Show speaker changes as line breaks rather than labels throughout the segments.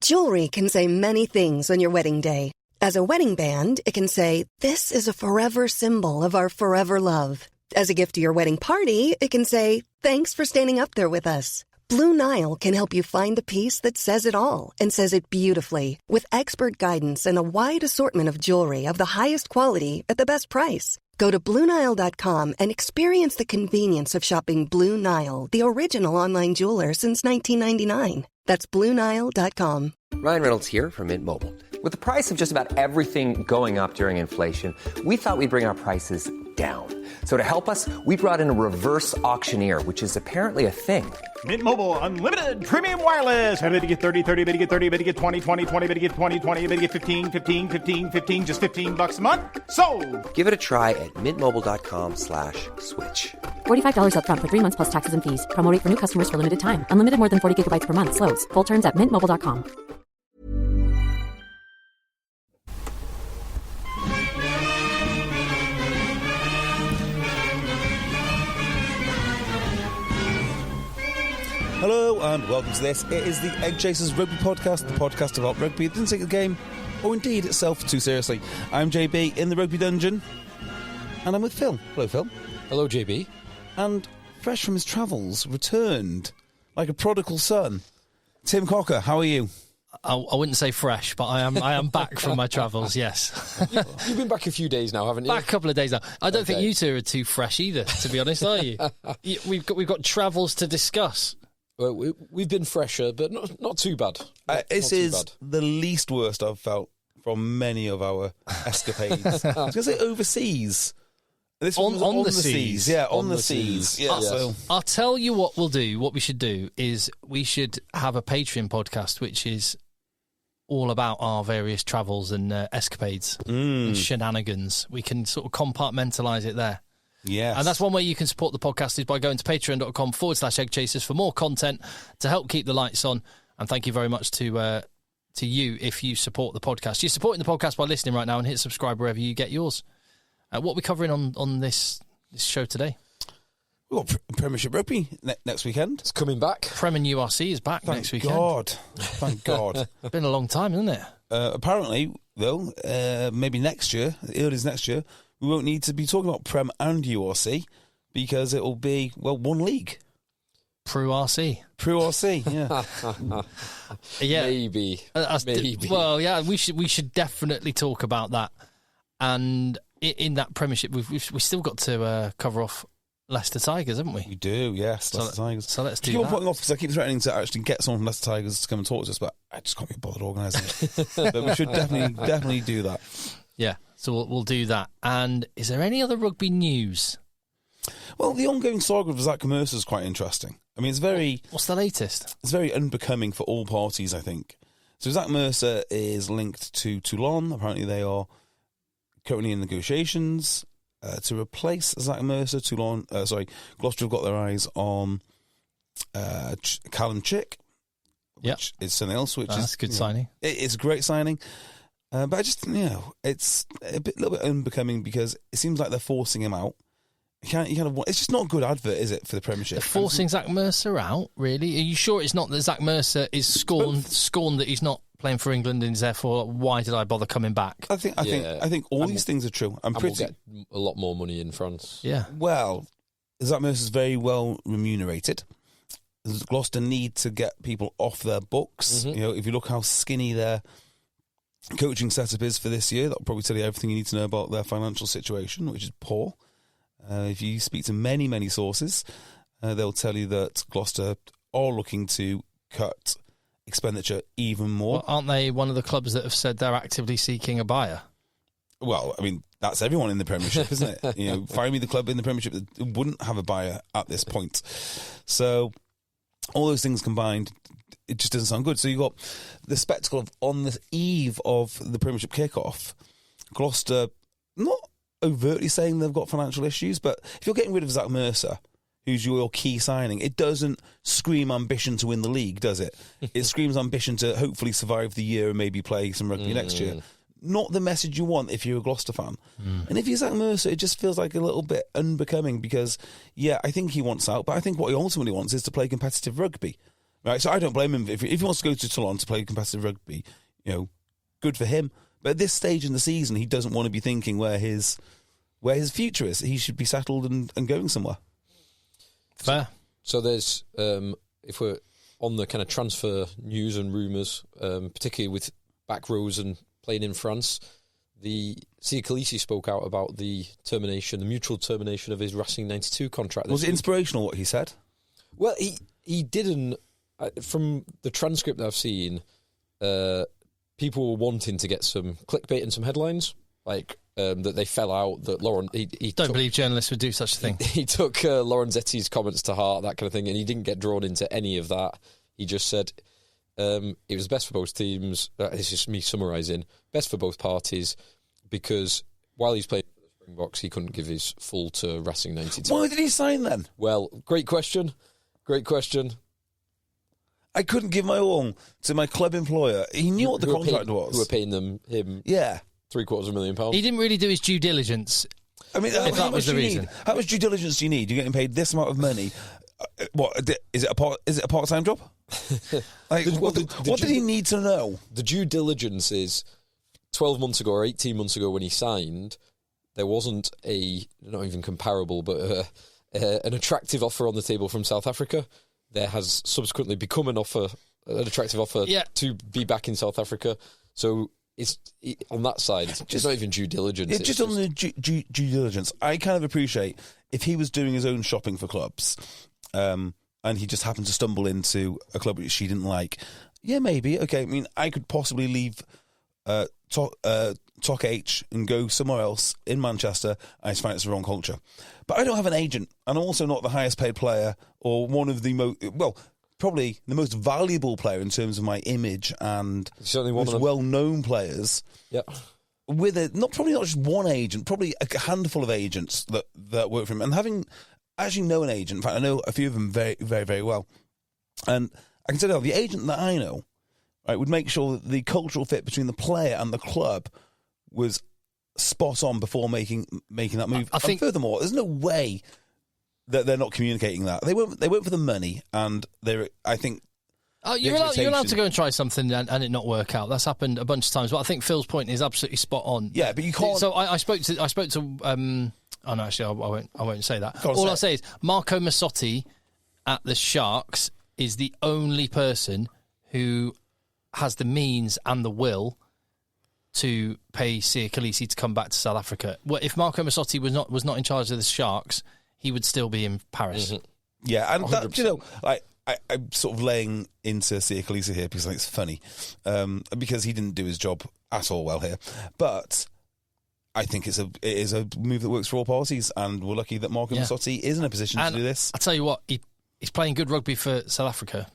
Jewelry can say many things on your wedding day. As a wedding band, it can say, "This is a forever symbol of our forever love." As a gift to your wedding party, it can say, "Thanks for standing up there with us." Blue Nile can help you find the piece that says it all and says it beautifully, with expert guidance and a wide assortment of jewelry of the highest quality at the best price. Go to BlueNile.com and experience the convenience of shopping Blue Nile, the original online jeweler since 1999. That's BlueNile.com.
Ryan Reynolds here from Mint Mobile. With the price of just about everything going up during inflation, we thought we'd bring our prices down. So to help us, we brought in a reverse auctioneer, which is apparently a thing.
Mint Mobile Unlimited Premium Wireless. How to get 30, 30, how to get 30, how to get 20, 20, 20, how to get 20, 20, how to get 15, 15, 15, 15, just $15 a month? Sold!
Give it a try at mintmobile.com/switch.
$45 up front for 3 months plus taxes and fees. Promo rate for new customers for limited time. Unlimited more than 40 gigabytes per month. Slows full terms at mintmobile.com.
Hello and welcome to this. It is the EggChasers Rugby Podcast, the podcast about rugby that didn't take the game, or indeed itself, too seriously. I'm JB in the Rugby Dungeon, and I'm with Phil. Hello, Phil.
Hello, JB.
And fresh from his travels, returned like a prodigal son, Tim Cocker. How are you?
I wouldn't say fresh, but I am back from my travels, yes.
You've been back a few days now, haven't you?
Back a couple of days now. I don't think you two are too fresh either, to be honest, are you? We've got travels to discuss.
Well, we've been fresher, but not too bad.
This is the least worst I've felt from many of our escapades. I was going to say overseas. This
on the
seas. Yeah, on the seas. Yeah, so.
I'll tell you what we'll do. What we should do is we should have a Patreon podcast, which is all about our various travels and escapades and shenanigans. We can sort of compartmentalise it there.
Yes.
And that's one way you can support the podcast is by going to patreon.com/EggChasers for more content to help keep the lights on. And thank you very much to you if you support the podcast. You're supporting the podcast by listening right now, and hit subscribe wherever you get yours. What are we covering on this show today?
We've got Premiership Rugby next weekend.
It's coming back.
Prem and URC is back next weekend.
Thank God.
It's been a long time, isn't it?
Apparently, though, maybe next year, early as next year, we won't need to be talking about Prem and URC because it'll be, well, one league.
Pro RC,
yeah.
Yeah.
Maybe.
Well, yeah, we should definitely talk about that. And in that Premiership, we've still got to cover off Leicester Tigers, haven't we?
We do, yes, Leicester Tigers.
So let's do
that.
Keep
on putting off because I keep threatening to actually get someone from Leicester Tigers to come and talk to us, but I just can't be bothered organising it. But we should definitely do that.
Yeah, so we'll do that. And is there any other rugby news?
Well, the ongoing saga of Zack Mercer is quite interesting. I mean, it's very...
What's the latest?
It's very unbecoming for all parties, I think. So Zack Mercer is linked to Toulon. Apparently they are currently in negotiations to replace Zack Mercer. Gloucester have got their eyes on Callum Chick, which is something else. That's
a good signing.
It's a great signing. But I just, it's a little bit unbecoming because it seems like they're forcing him out. It's just not a good advert, is it, for the Premiership?
They're forcing Zack Mercer out, really? Are you sure it's not that Zack Mercer is scorned that he's not playing for England and is therefore, why did I bother coming back?
I think all these things are true.
We'll get a lot more money in France.
Yeah.
Well, Zack Mercer's very well remunerated. Gloucester need to get people off their books.
Mm-hmm.
If you look how skinny their coaching setup is for this year, that'll probably tell you everything you need to know about their financial situation, which is poor. If you speak to many, many sources, they'll tell you that Gloucester are looking to cut expenditure even more.
Well, aren't they one of the clubs that have said they're actively seeking a buyer?
Well, I mean, that's everyone in the Premiership, isn't it? Find me the club in the Premiership that wouldn't have a buyer at this point. So all those things combined, it just doesn't sound good. So you've got the spectacle of, on the eve of the Premiership kickoff, Gloucester not overtly saying they've got financial issues, but if you're getting rid of Zack Mercer, who's your key signing, it doesn't scream ambition to win the league, does it? It screams ambition to hopefully survive the year and maybe play some rugby next year. Not the message you want if you're a Gloucester fan. And if you're Zack Mercer, it just feels like a little bit unbecoming because, I think he wants out, but I think what he ultimately wants is to play competitive rugby. Right, so I don't blame him if he wants to go to Toulon to play competitive rugby. Good for him. But at this stage in the season, he doesn't want to be thinking where his future is. He should be settled and going somewhere.
Fair.
So there's, if we're on the kind of transfer news and rumours, particularly with back rows and playing in France, the Kolisi spoke out about the mutual termination of his Racing 92 contract.
Was it inspirational what he said?
Well, he didn't. From the transcript that I've seen, people were wanting to get some clickbait and some headlines, like that they fell out, that Laurent... He
don't believe journalists would do such a thing.
He took Lorenzetti's comments to heart, that kind of thing, and he didn't get drawn into any of that. He just said it was best for both teams. It's just me summarising. Best for both parties, because while he's playing for the Springboks, he couldn't give his full to Racing 92.
Why did he sign then?
Well, great question.
I couldn't give my all to my club employer. He knew what the contract was.
Who were paying him £750,000.
He didn't really do his due diligence.
I mean,
if that was the reason.
How much due diligence do you need? You're getting paid this amount of money. What is it? A part-time job? What did he need to know?
The due diligence is 12 months ago or 18 months ago when he signed, there wasn't not even comparable, but an attractive offer on the table from South Africa. There has subsequently become an attractive offer to be back in South Africa. So it's on that side, it's not even due diligence.
It's just on the due diligence. I kind of appreciate if he was doing his own shopping for clubs, and he just happened to stumble into a club which he didn't like. Yeah, maybe. Okay, I mean, I could possibly leave Tok H and go somewhere else in Manchester. I just find it's the wrong culture. But I don't have an agent, and I'm also not the highest paid player or one of the probably the most valuable player in terms of my image and most well-known players.
Yeah.
With probably not just one agent, probably a handful of agents that work for him. And having actually know an agent, in fact, I know a few of them very, very, very well. And I can tell you, the agent that I know, right, would make sure that the cultural fit between the player and the club was spot on before making that move. I think, and furthermore, there's no way that they're not communicating that. They went for the money, and I think.
Oh, you're allowed to go and try something and it not work out. That's happened a bunch of times. But I think Phil's point is absolutely spot on.
Yeah, but you can't.
So I spoke to. Oh no, actually, I won't say that. All I'll say is Marco Massotti at the Sharks is the only person who has the means and the will to pay Kolisi to come back to South Africa. Well, if Marco Massotti was not in charge of the Sharks, he would still be in Paris.
Mm-hmm. Yeah, and I'm sort of laying into Kolisi here because I think it's funny, because he didn't do his job at all well here. But I think it is a move that works for all parties, and we're lucky that Marco Massotti is in a position to do this.
I'll tell you what, he's playing good rugby for South Africa.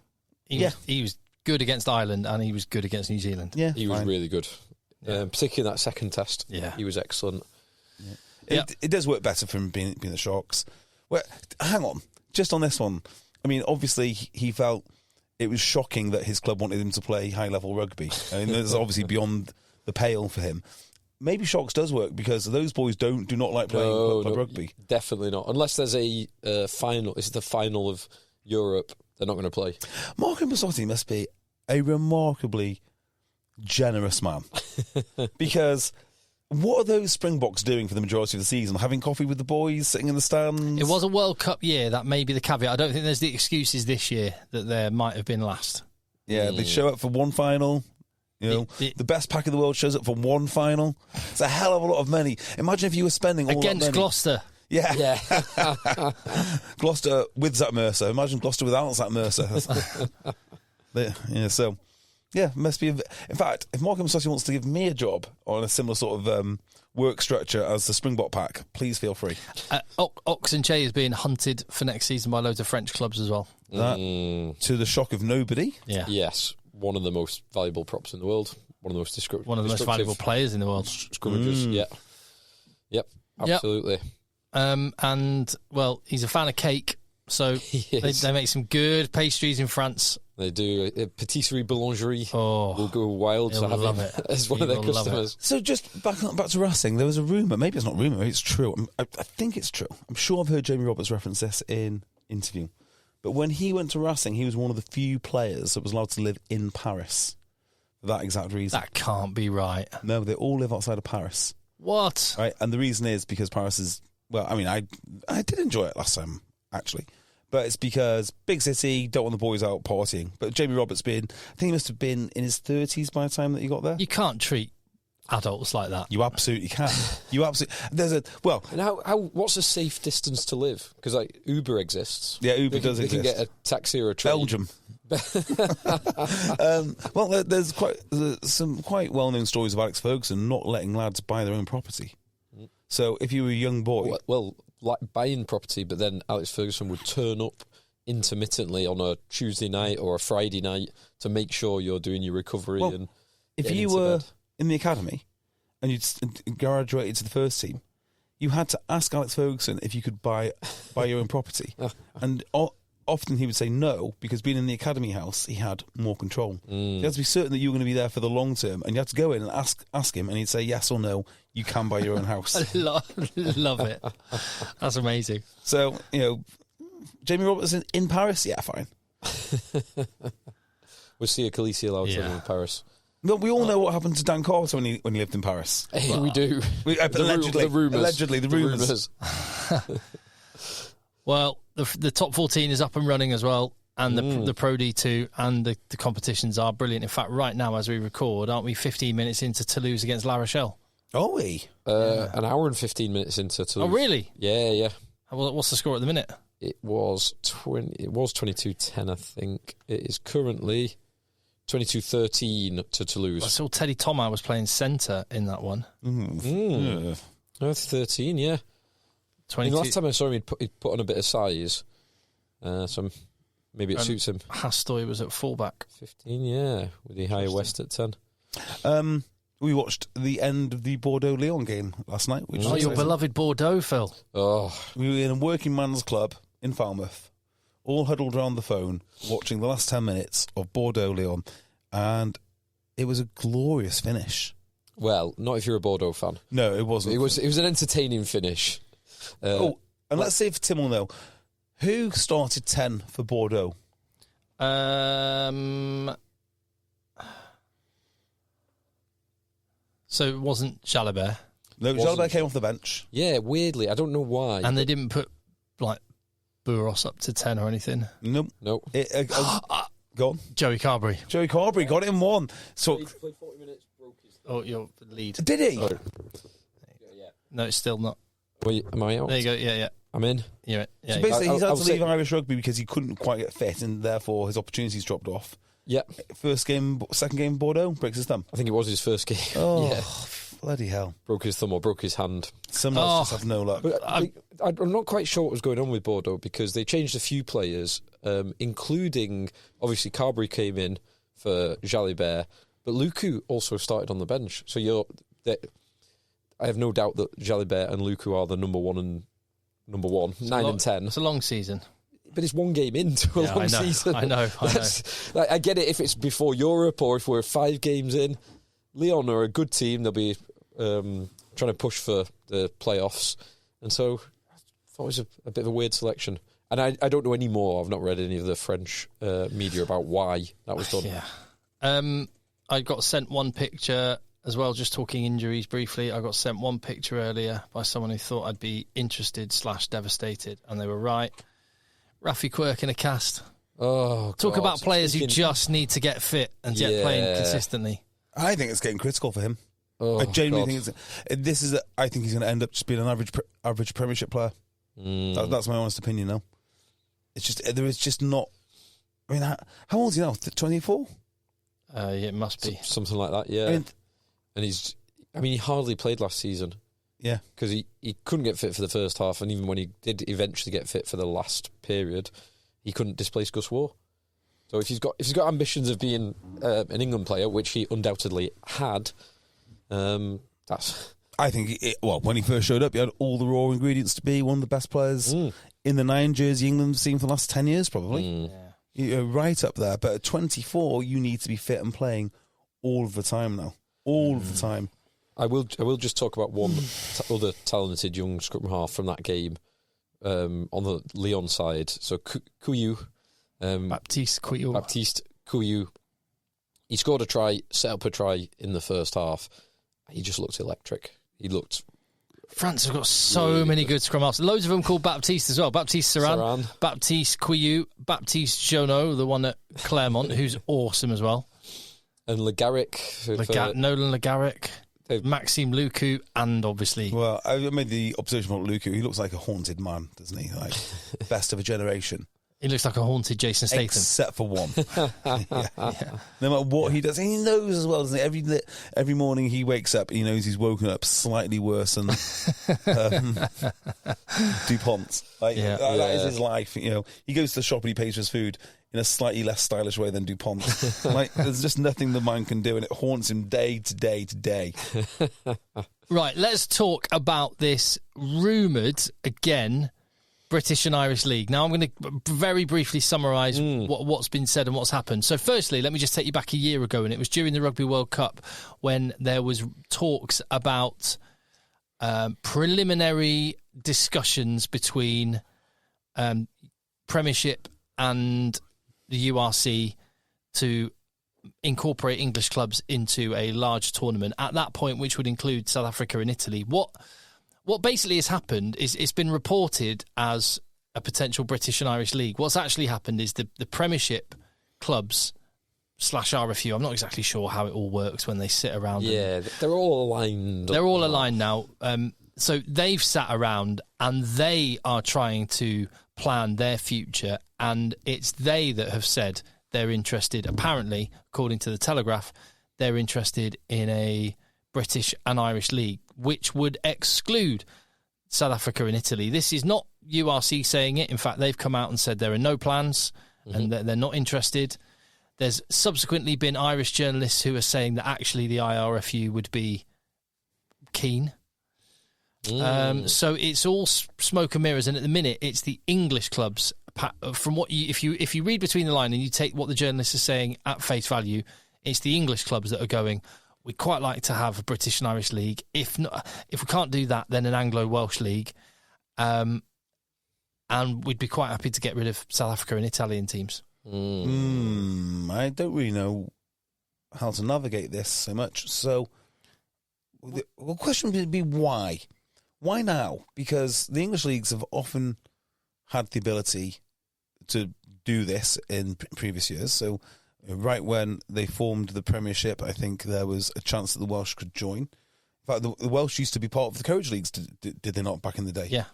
He was good against Ireland, and he was good against New Zealand.
Yeah, he was really good. Particularly in that second test. Yeah, he was excellent.
Yeah. It does work better for him being the Sharks. Well, hang on, just on this one. I mean, obviously he felt it was shocking that his club wanted him to play high level rugby. I mean, that's obviously beyond the pale for him. Maybe Sharks does work because those boys do not like playing club rugby.
Definitely not. Unless there's a final. It's the final of Europe. They're not going to play.
Marco Massotti must be a remarkably generous man, because what are those Springboks doing for the majority of the season? Having coffee with the boys, sitting in the stands?
It was a World Cup year. That may be the caveat. I don't think there's the excuses this year that there might have been last.
Yeah, they show up for one final. The best pack in the world shows up for one final. It's a hell of a lot of money. Imagine if you were spending all
against
that money.
Gloucester.
Yeah. Gloucester with Zack Mercer. Imagine Gloucester without Zack Mercer. Must be. In fact, if Marco Massotti wants to give me a job on a similar sort of work structure as the Springbok pack, please feel free.
Ox and Che is being hunted for next season by loads of French clubs as well.
To the shock of nobody.
Yeah.
Yes. One of the most valuable props in the world. One of the most
valuable players in the world.
Scrummagers. Yeah. Yep. Absolutely.
Yep. And well, he's a fan of cake, so they make some good pastries in France.
They do. Patisserie Boulangerie will go wild to have him as one of their customers.
So just back to Racing, there was a rumour, maybe it's not rumour, maybe it's true. I think it's true. I'm sure I've heard Jamie Roberts reference this in interview. But when he went to Racing, he was one of the few players that was allowed to live in Paris for that exact reason.
That can't be right.
No, they all live outside of Paris.
What?
Right, and the reason is because Paris is, well, I mean, I did enjoy it last time, actually. But it's because big city, don't want the boys out partying. But Jamie Roberts I think he must have been in his 30s by the time that he got there.
You can't treat adults like that.
You absolutely can.
And what's a safe distance to live? Because like Uber exists.
Yeah, Uber does
exist. They can get a taxi or a train.
Belgium. Well, there's some quite well-known stories of Alex Ferguson not letting lads buy their own property. So if you were a young boy...
Well, like buying property, but then Alex Ferguson would turn up intermittently on a Tuesday night or a Friday night to make sure you're doing your recovery.
Well,
and
if you were in the academy and you'd graduated to the first team, you had to ask Alex Ferguson if you could buy your own property. And often he would say no, because being in the academy house, he had more control. You had to be certain that you were going to be there for the long term, and you had to go in and ask him, and he'd say yes or no, you can buy your own house.
I love it. That's amazing.
So, Jamie Roberts in Paris, yeah, fine.
We'll see a Kolisi allowed to live in Paris.
Well, we all know what happened to Dan Carter when he lived in Paris.
We do.
Allegedly.
The rumours.
Well, the top 14 is up and running as well, and the Pro D2 and the competitions are brilliant. In fact, right now as we record, aren't we 15 minutes into Toulouse against La Rochelle?
Are we?
An hour and 15 minutes into Toulouse.
Oh, really?
Yeah.
What's the score at the minute?
It was 22-10, I think. It is currently 22-13 to Toulouse.
I saw Teddy Thomas was playing centre in that one.
13, yeah.
22.
Last time I saw him, he'd put on a bit of size. So maybe it suits him.
Hastoy was at fullback. 15,
yeah. With the Higher West at 10.
We watched the end of the Bordeaux-Lyon game last night. Which
your beloved Bordeaux, Phil.
Oh. We were in a working man's club in Falmouth, all huddled around the phone, watching the last 10 minutes of Bordeaux-Lyon, and it was a glorious finish.
Well, not if you're a Bordeaux fan.
No, it wasn't.
It was an entertaining finish.
And let's see if Tim will know. Who started 10 for Bordeaux?
So it wasn't Jalabert.
No, Jalabert came off the bench.
Yeah, weirdly. I don't know why.
And they didn't put, Buros up to 10 or anything?
Nope. Go on.
Joey Carberry.
Joey Carberry got it in one. So
he played 40 minutes, broke his...
Oh, your lead.
Did he?
Oh.
Yeah. No, it's still not.
Wait, am I out?
There you go, yeah.
I'm in.
Yeah.
So basically, he's had to leave Irish rugby because he couldn't quite get fit, and therefore his opportunities dropped off.
Yeah.
Second game, Bordeaux, breaks his thumb.
I think it was his first game.
Oh,
yeah.
Bloody hell.
Broke his thumb or broke his hand.
Some lads just have no luck.
But I'm not quite sure what was going on with Bordeaux because they changed a few players, including, obviously, Carberry came in for Jalibert, but Luku also started on the bench. So I have no doubt that Jalibert and Luku are the number 1 and 10.
It's a long season.
But it's one game into a long season.
I know.
I get it if it's before Europe or if we're 5 games in. Lyon are a good team. They'll be trying to push for the playoffs. And so I thought it was a bit of a weird selection. And I don't know any more. I've not read any of the French media about why that was done.
Yeah. I got sent one picture as well, just talking injuries briefly. I got sent one picture earlier by someone who thought I'd be interested / devastated. And they were right. Rafi Quirk in a cast.
Oh,
Talk
God.
about players who just need to get fit and get playing consistently.
I think it's getting critical for him.
Oh,
I genuinely think I think he's going to end up just being an average Premiership player. That's my honest opinion now. It's just, there is just not... I mean, how old is he now? 24?
Yeah, it must be.
Something like that, yeah. And he hardly played last season.
Yeah.
Because he couldn't get fit for the first half, and even when he did eventually get fit for the last period, he couldn't displace Gus Waugh. So if he's got ambitions of being an England player, which he undoubtedly had, that's...
I think, when he first showed up, he had all the raw ingredients to be one of the best players in the 9 jersey England's seen for the last 10 years, probably. You're right up there. But at 24, you need to be fit and playing all of the time now. All of the time.
I will just talk about one other talented young scrum half from that game on the Lyon side. So Kuyu
Baptiste
Couillou. He scored a try, set up a try in the first half. He just looked electric. He looked...
France have got so many good scrum halves. Loads of them called Baptiste as well. Baptiste Saran. Baptiste Couillou, Baptiste Jonot, the one at Clermont, who's awesome as well.
And Le Garrick.
Nolan Le Garrick, Maxime Lucu, and obviously...
Well, I made the observation about Lucu. He looks like a haunted man, doesn't he? Like, best of a generation.
He looks like a haunted Jason Statham.
Except for one. Yeah. No matter what he does, he knows as well, doesn't he? Every morning he wakes up, he knows he's woken up slightly worse than DuPont. That is his life. He goes to the shop and he pays for his food in a slightly less stylish way than DuPont. There's just nothing the man can do, and it haunts him day to day to day.
Right, let's talk about this rumoured, again, British and Irish League. Now, I'm going to very briefly summarise what's been said and what's happened. So, firstly, let me just take you back a year ago, and it was during the Rugby World Cup when there was talks about preliminary discussions between Premiership and the URC to incorporate English clubs into a large tournament. At that point, which would include South Africa and Italy. What basically has happened is it's been reported as a potential British and Irish League. What's actually happened is the Premiership clubs / RFU, I'm not exactly sure how it all works when they sit around.
Yeah, they're all aligned.
They're all aligned now. So they've sat around and they are trying to plan their future, and it's they that have said they're interested, apparently, according to the Telegraph, they're interested in a British and Irish League, which would exclude South Africa and Italy. This is not URC saying it. In fact, they've come out and said there are no plans and that they're not interested. There's subsequently been Irish journalists who are saying that actually the IRFU would be keen. So it's all smoke and mirrors, and at the minute it's the English clubs. From what if you read between the line and you take what the journalists are saying at face value, it's the English clubs that are going, we'd quite like to have a British and Irish League. If we can't do that, then an Anglo-Welsh League. And we'd be quite happy to get rid of South Africa and Italian teams.
I don't really know how to navigate this so much. So the question would be why? Why now? Because the English leagues have often had the ability to do this in previous years. So right when they formed the Premiership, I think there was a chance that the Welsh could join. In fact, the Welsh used to be part of the Courage Leagues, did they not, back in the day?
Yeah.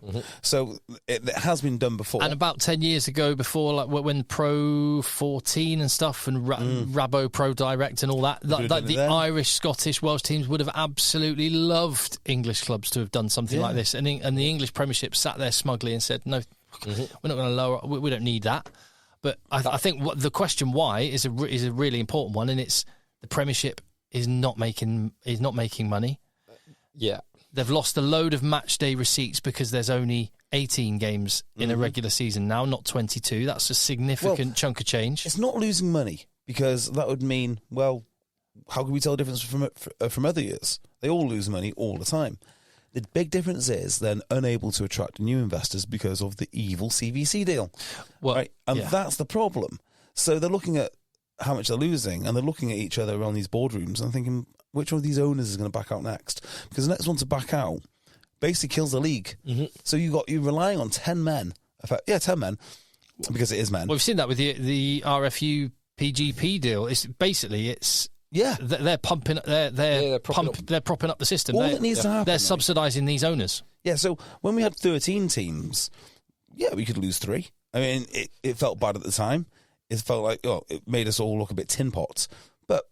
So it has been done before.
And about 10 years ago, before, like when Pro 14 and stuff, and Rabo Pro Direct and all that, the Irish, Scottish, Welsh teams would have absolutely loved English clubs to have done something like this. And the English Premiership sat there smugly and said, no, we're not going to lower, we don't need that. But I think the question why is a really important one, and it's the Premiership is not making money.
Yeah.
They've lost a load of match day receipts because there's only 18 games in a regular season now, not 22. That's a significant chunk of change.
It's not losing money, because that would mean, well, how can we tell the difference from other years? They all lose money all the time. The big difference is they're unable to attract new investors because of the evil CVC deal.
Well,
right? And that's the problem. So they're looking at how much they're losing, and they're looking at each other around these boardrooms and thinking, which one of these owners is going to back out next? Because the next one to back out basically kills the league. So you're relying on 10 men. 10 men, because it is men.
Well, we've seen that with the RFU PGP deal. They're pumping. They're propping up the system.
All that needs to happen.
They're subsidising these owners.
Yeah. So when we had 13 teams, we could lose 3. I mean, it felt bad at the time. It felt like it made us all look a bit tin pots. But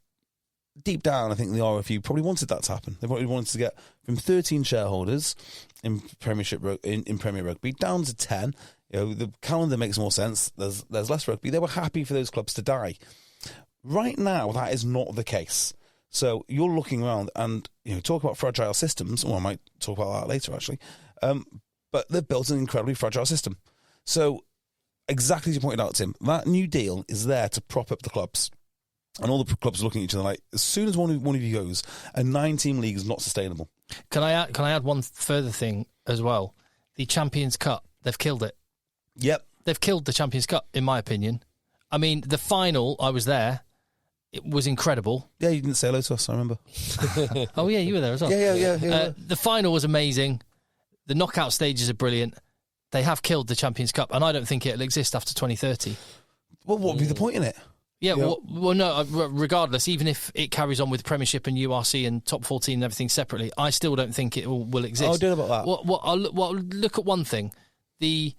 deep down, I think the RFU probably wanted that to happen. They probably wanted to get from 13 shareholders in Premiership in Premier Rugby down to 10. The calendar makes more sense. There's less rugby. They were happy for those clubs to die. Right now, that is not the case. So you're looking around and talk about fragile systems. Well, I might talk about that later, actually. But they've built an incredibly fragile system. So exactly as you pointed out, Tim, that new deal is there to prop up the clubs. And all the clubs are looking at each other like, as soon as one of you goes, a 9-team league is not sustainable.
Can I add one further thing as well? The Champions Cup, they've killed it.
Yep.
They've killed the Champions Cup, in my opinion. I mean, the final, I was there. It was incredible.
Yeah, you didn't say hello to us, I remember.
Oh, yeah, you were there as well.
Yeah.
The final was amazing. The knockout stages are brilliant. They have killed the Champions Cup, and I don't think it'll exist after 2030.
Well, what would be the point in it?
Yeah, well, no, regardless, even if it carries on with Premiership and URC and Top 14 and everything separately, I still don't think it will exist.
Oh, do about that.
I'll look at one thing. The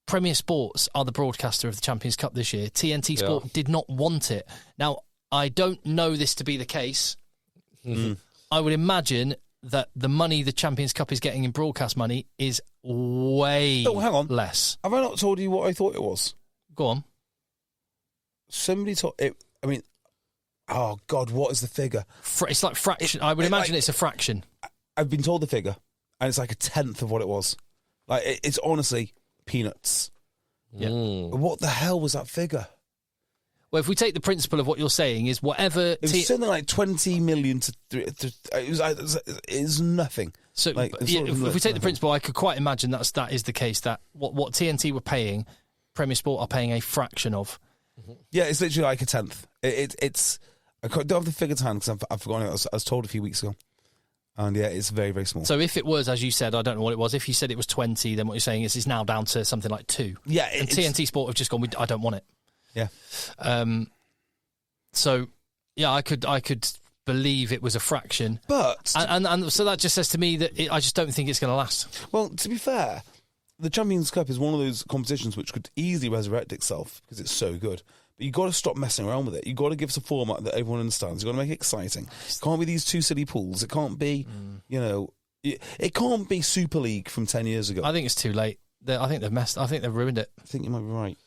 Premier Sports are the broadcaster of the Champions Cup this year. TNT Sport did not want it. Now, I don't know this to be the case.
Mm-hmm.
I would imagine that the money the Champions Cup is getting in broadcast money is way
hang on.
less.
Have I not told you what I thought it was?
Go on.
Somebody told it. I mean, oh God, what is the figure?
It's like fraction. I would imagine it's a fraction.
I've been told the figure, and it's like a tenth of what it was. Like it's honestly peanuts.
Yeah.
What the hell was that figure?
Well, if we take the principle of what you're saying is whatever...
It was something like 20 million to... It was nothing.
So
like,
if we take the principle, I could quite imagine that is the case, that what TNT were paying, Premier Sport are paying a fraction of.
Yeah, it's literally like a tenth. It's... I don't have the figure to hand because I've forgotten it. I was told a few weeks ago. And yeah, it's very, very small.
So if it was, as you said, I don't know what it was. If you said it was 20, then what you're saying is it's now down to something like 2.
Yeah.
And TNT Sport have just gone, I don't want it.
Yeah.
So yeah, I could believe it was a fraction,
but
and so that just says to me that I just don't think it's going to last.
Well, to be fair, the Champions Cup is one of those competitions which could easily resurrect itself because it's so good. But you've got to stop messing around with it. You've got to give us a format that everyone understands. You've got to make it exciting. It can't be these 2 silly pools. It can't be, it can't be Super League from 10 years ago.
I think it's too late. I think they've messed. I think they've ruined it.
I think you might be right.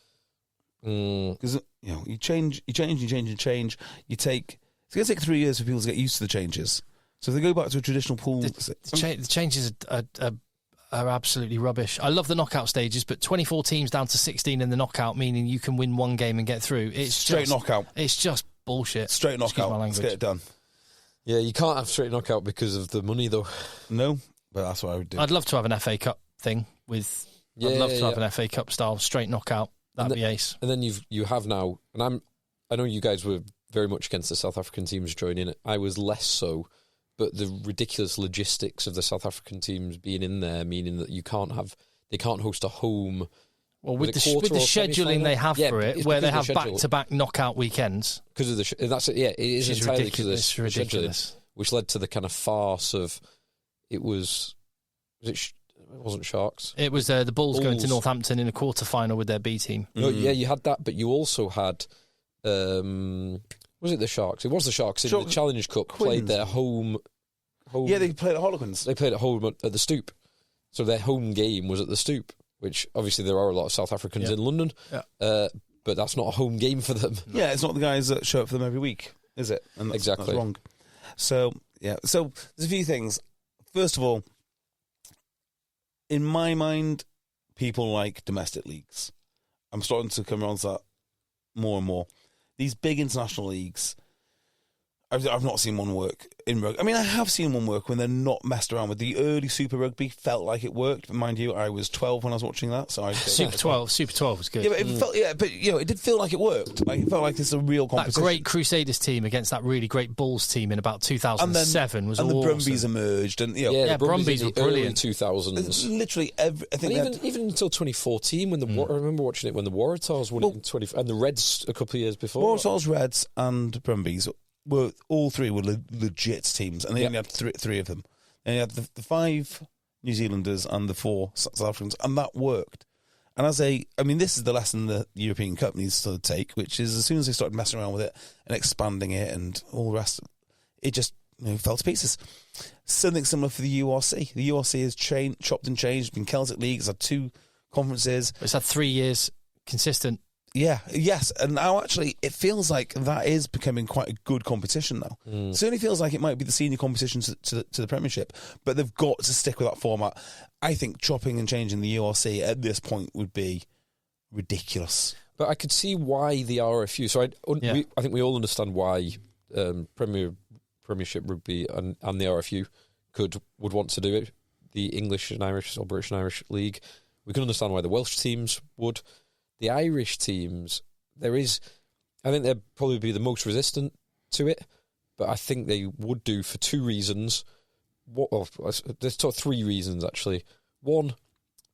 Because you change. You take. It's going to take 3 years for people to get used to the changes. So if they go back to a traditional pool,
the changes are absolutely rubbish. I love the knockout stages, but 24 teams down to 16 in the knockout, meaning you can win one game and get through. It's
straight knockout.
It's just bullshit.
Straight knockout. Let's get it done.
Yeah, you can't have straight knockout because of the money, though.
No, but that's what I would do.
I'd love to have an FA Cup thing with. I'd love to have an FA Cup style straight knockout. That'd be ace.
And then you have now, and I know you guys were very much against the South African teams joining it. I was less so, but the ridiculous logistics of the South African teams being in there, meaning that they can't host a home.
Well, with the scheduling they have for it, where they have back-to-back knockout weekends.
Because of that's it. Yeah, it is entirely because of the
ridiculous.
Scheduling, which led to the kind of farce of it wasn't Sharks.
It was the Bulls going to Northampton in a quarter-final with their B team.
No, yeah, you had that, but you also had... was it the Sharks? It was the Sharks in the Challenge Cup. Played their home.
Yeah, they played at Harlequins.
They played at home at the Stoop. So their home game was at the Stoop, which obviously there are a lot of South Africans in London. Yeah. But that's not a home game for them.
Yeah, it's not the guys that show up for them every week, is it? And
exactly.
That's wrong. So, yeah. So there's a few things. First of all, in my mind, people like domestic leagues. I'm starting to come around to that more and more. These big international leagues, I've not seen one work in rugby. I mean, I have seen one work when they're not messed around with. The early Super Rugby felt like it worked, but mind you, I was 12 when I was watching that. So
Super 12 was good.
Yeah, but it did feel like it worked. Like it felt like this is a real competition.
That great Crusaders team against that really great Bulls team in about 2007 was awesome.
And the Brumbies emerged, and
the
Brumbies were brilliant.
Early 2000s.
Literally every. I think
even until 2014, when I remember watching it when the Waratahs won it in 20, and the Reds a couple of years before.
Waratahs, Reds, and Brumbies. All three were legit teams, and they only had three of them. And you had the 5 New Zealanders and the 4 South Africans, and that worked. And this is the lesson the European Cup needs to take, which is as soon as they started messing around with it and expanding it and all the rest, it just fell to pieces. Something similar for the URC. The URC has chopped and changed. It's been Celtic League. It's had 2 conferences.
It's had 3 years consistent.
Yeah, yes, and now actually it feels like that is becoming quite a good competition now. It certainly feels like it might be the senior competition to the Premiership, but they've got to stick with that format. I think chopping and changing the URC at this point would be ridiculous.
But I could see why the RFU. So I think we all understand why Premiership Rugby and the RFU would want to do it. The English and Irish or British and Irish League. We can understand why the Welsh teams would. The Irish teams, there is I think they'd probably be the most resistant to it, but I think they would do for two reasons. There's sort of three reasons, actually. One,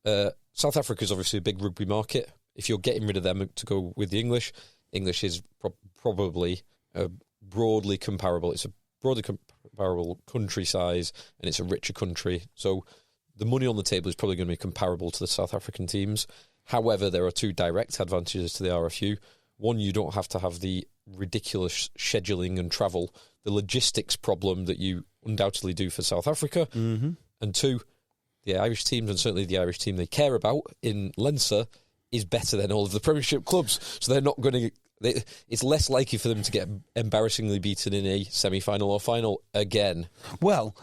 South Africa is obviously a big rugby market. If you're getting rid of them to go with the English is probably broadly comparable. It's a broadly comparable country size, and it's a richer country. So the money on the table is probably going to be comparable to the South African teams. However, there are two direct advantages to the RFU. One, you don't have to have the ridiculous scheduling and travel, the logistics problem that you undoubtedly do for South Africa. Mm-hmm. And two, the Irish teams, and certainly the Irish team they care about in Leinster, is better than all of the Premiership clubs. So they're not going to... It's less likely for them to get embarrassingly beaten in a semi-final or final again.
Well,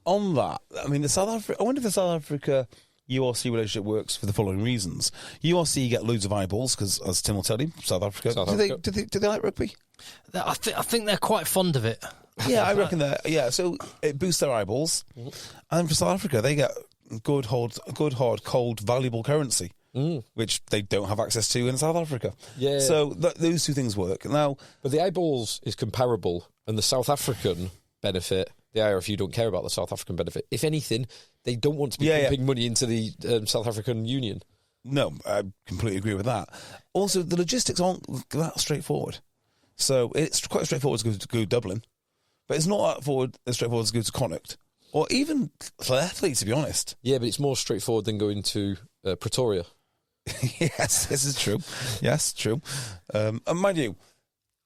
on that, I mean, I wonder if the South Africa URC relationship works for the following reasons. URC get loads of eyeballs because, as Tim will tell you, South Africa. Do they like rugby?
I think they're quite fond of it.
Yeah, I reckon that. Yeah, so it boosts their eyeballs, and for South Africa, they get good, hard, cold, valuable currency. Which they don't have access to in South Africa. Yeah. So those two things work. Now,
but the eyeballs is comparable, and the South African benefit, the IRFU don't care about the South African benefit. If anything, they don't want to be pumping money into the South African Union.
No, I completely agree with that. Also, the logistics aren't that straightforward. So it's quite straightforward to go to Dublin, but it's not as straightforward to go to Connacht, or even Lechley, to be honest.
Yeah, but it's more straightforward than going to Pretoria.
Yes, this is true. Yes, true. And mind you,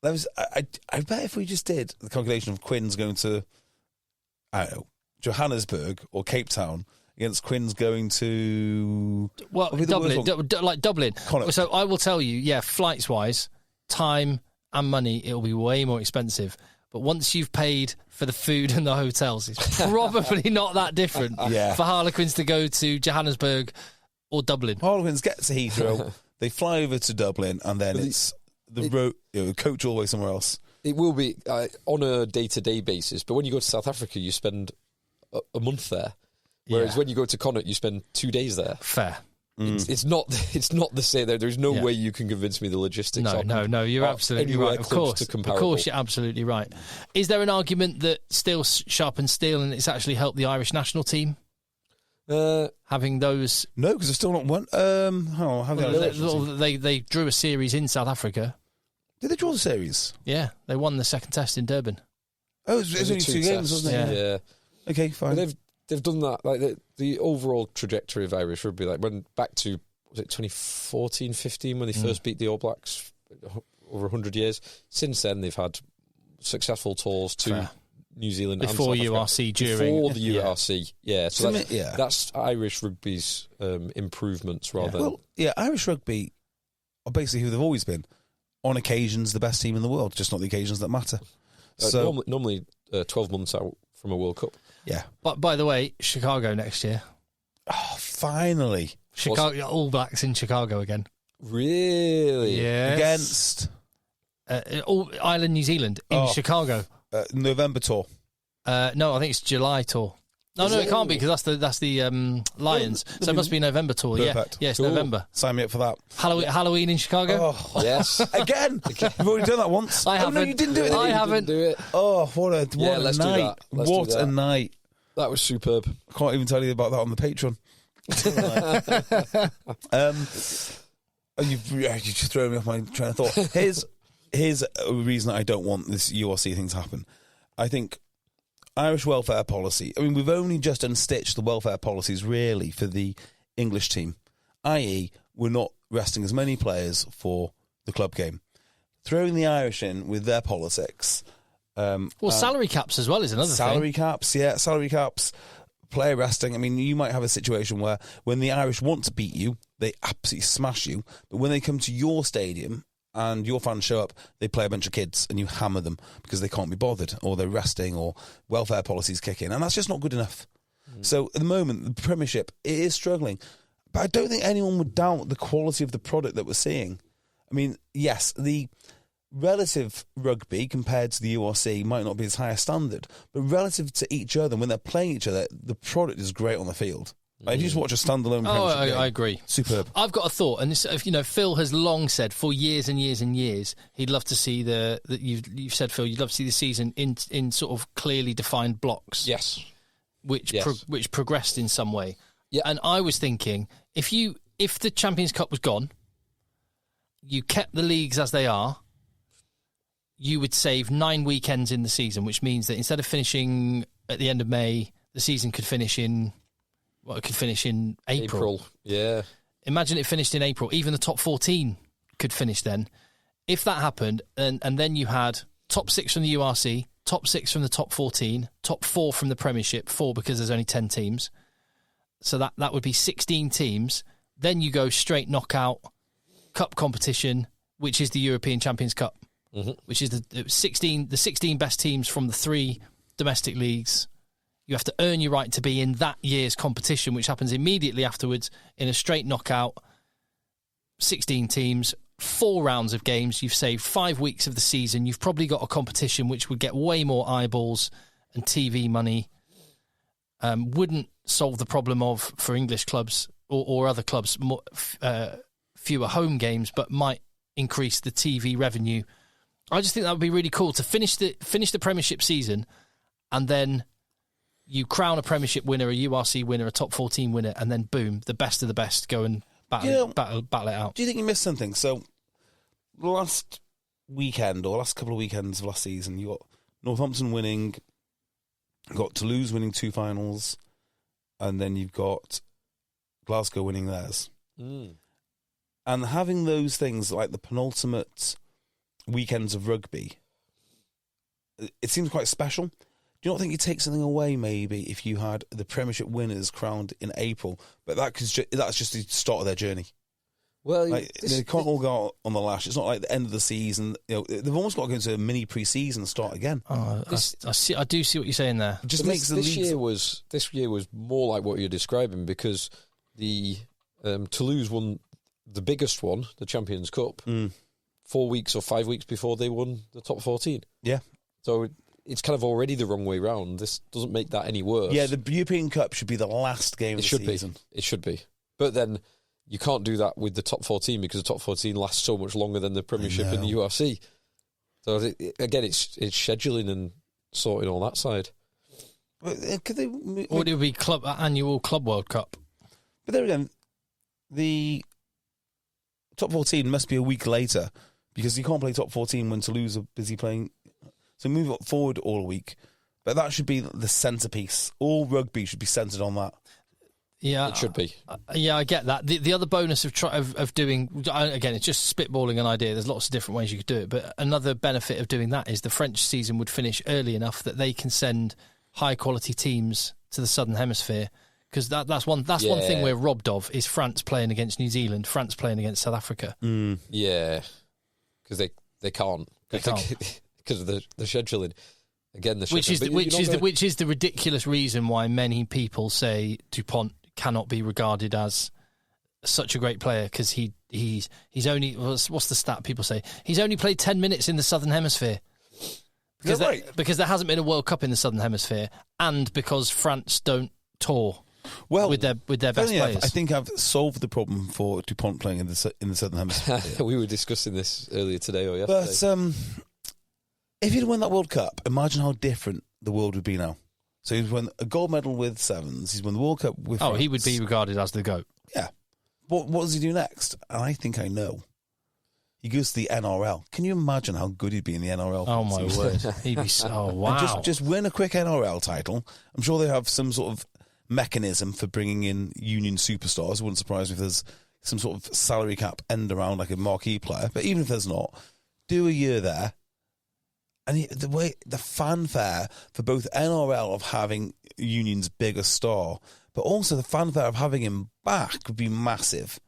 I bet if we just did the calculation of Quins going to, I don't know, Johannesburg or Cape Town against Quins going to...
Well, Dublin.
Connacht.
So I will tell you, flights-wise, time and money, it'll be way more expensive. But once you've paid for the food and the hotels, it's probably not that different for Harlequins to go to Johannesburg or Dublin.
Harlequins get to Heathrow, they fly over to Dublin, and then it's the road, coach all the way somewhere else.
It will be on a day-to-day basis, but when you go to South Africa, you spend a month there. Whereas when you go to Connacht, you spend 2 days there.
Fair.
It's not the same. There's no way you can convince me the logistics.
No, you're absolutely right. Of course, you're absolutely right. Is there an argument that steel sharpens steel, and it's actually helped the Irish national team? Having those...
No, because they're still not won.
They drew a series in South Africa.
Did they draw the series?
Yeah, they won the second test in Durban.
Oh, it was only 2 games, wasn't it?
Yeah.
Okay, fine.
But they've done that. Like the overall trajectory of Irish rugby, like went back to, was it 2014, 15 when they first beat the All Blacks over 100 years. Since then, they've had successful tours to New Zealand
before
and South
URC,
Africa.
during
the URC. Yeah, so that's Irish rugby's improvements rather.
Well, Irish rugby are basically who they've always been. On occasions, the best team in the world, just not the occasions that matter. So
normally 12 months out from a World Cup.
Yeah.
But by the way, Chicago next year.
Oh, finally.
Chicago All Blacks in Chicago again.
Really?
Yes.
Against
Ireland, New Zealand in Chicago.
November tour.
No, I think it's July tour. No, it can't be because that's the Lions. So it must be November tour.
Perfect.
Yeah, it's November.
Sign me up for that.
Halloween in Chicago.
Oh, yes.
Again. You've already done that once.
I haven't.
No, you didn't do it.
I haven't.
Do it.
Oh, what a
let's
night!
Do that.
What a night!
That was superb.
I can't even tell you about that on the Patreon. You just throw me off my train of thought. Here's a reason I don't want this URC thing to happen. I think Irish welfare policy. I mean, we've only just unstitched the welfare policies really for the English team, i.e., we're not resting as many players for the club game. Throwing the Irish in with their politics.
Salary caps as well is another thing.
Salary caps, player resting. I mean, you might have a situation where when the Irish want to beat you, they absolutely smash you. But when they come to your stadium and your fans show up, they play a bunch of kids and you hammer them because they can't be bothered, or they're resting, or welfare policies kick in. And that's just not good enough. So at the moment, the Premiership, it is struggling. But I don't think anyone would doubt the quality of the product that we're seeing. I mean, yes, the relative rugby compared to the URC might not be as high a standard, but relative to each other, when they're playing each other, the product is great on the field. Like, if you just watch a standalone
I
game,
agree.
Superb.
I've got a thought, and this, Phil has long said for years and years and years he'd love to see that you've said, Phil, you'd love to see the season in sort of clearly defined blocks.
Yes.
Which progressed in some way.
Yeah.
And I was thinking, if the Champions Cup was gone, you kept the leagues as they are, you would save 9 weekends in the season, which means that instead of finishing at the end of May, the season could finish in April.
Yeah.
Imagine it finished in April. Even the top 14 could finish then. If that happened, and then you had top 6 from the URC, top 6 from the top 14, top 4 from the Premiership, 4 because there's only 10 teams. So that would be 16 teams. Then you go straight knockout cup competition, which is the European Champions Cup, which is the 16 best teams from the 3 domestic leagues. You have to earn your right to be in that year's competition, which happens immediately afterwards in a straight knockout. 16 teams, 4 rounds of games. You've saved 5 weeks of the season. You've probably got a competition which would get way more eyeballs and TV money. Wouldn't solve the problem of, for English clubs or other clubs, fewer home games, but might increase the TV revenue. I just think that would be really cool to finish the Premiership season, and then you crown a Premiership winner, a URC winner, a top 14 winner, and then boom, the best of the best go and battle it out.
Do you think you missed something? So, last weekend, or last couple of weekends of last season, you got Northampton winning, you got Toulouse winning 2 finals, and then you've got Glasgow winning theirs. And having those things like the penultimate weekends of rugby, it seems quite special. Do you not think you take something away, maybe, if you had the Premiership winners crowned in April, but that's just the start of their journey?
Well,
they can't all go on the lash. It's not like the end of the season. They've almost got to go into a mini pre-season and start again.
I do see what you're saying there.
It just makes
this year was more like what you're describing, because the Toulouse won the biggest one, the Champions Cup, 4 weeks or 5 weeks before they won the top 14.
Yeah.
So it's kind of already the wrong way round. This doesn't make that any worse.
Yeah, the European Cup should be the last game of the season.
It should be. But then you can't do that with the top 14, because the top 14 lasts so much longer than the Premiership and the URC. So again, it's scheduling and sorting all that side.
Could they?
Or it would be annual Club World Cup.
But there again, the top 14 must be a week later, because you can't play top 14 when Toulouse are busy playing. So move it forward all week. But that should be the centrepiece. All rugby should be centred on that.
Yeah,
it should be.
I get that. The other bonus of doing, again, it's just spitballing an idea. There's lots of different ways you could do it. But another benefit of doing that is the French season would finish early enough that they can send high-quality teams to the Southern Hemisphere. Because that's one thing we're robbed of, is France playing against New Zealand, France playing against South Africa.
Yeah, because they can't. Because of the scheduling. Again, which is the ridiculous reason why many people say Dupont cannot be regarded as such a great player, because he's only, what's the stat people say? He's only played 10 minutes in the Southern Hemisphere. Because there hasn't been a World Cup in the Southern Hemisphere, and because France don't tour with their best players.
I think I've solved the problem for Dupont playing in the Southern Hemisphere.
We were discussing this earlier today or yesterday.
But if he'd won that World Cup, imagine how different the world would be now. So he's won a gold medal with Sevens. He's won the World Cup with France.
He would be regarded as the GOAT.
Yeah. What does he do next? And I think I know. He goes to the NRL. Can you imagine how good he'd be in the NRL?
Oh, my word. He'd be wow.
And just win a quick NRL title. I'm sure they have some sort of mechanism for bringing in union superstars. It wouldn't surprise me if there's some sort of salary cap end around like a marquee player. But even if there's not, do a year there. And the fanfare for both NRL of having Union's biggest star, but also the fanfare of having him back would be massive.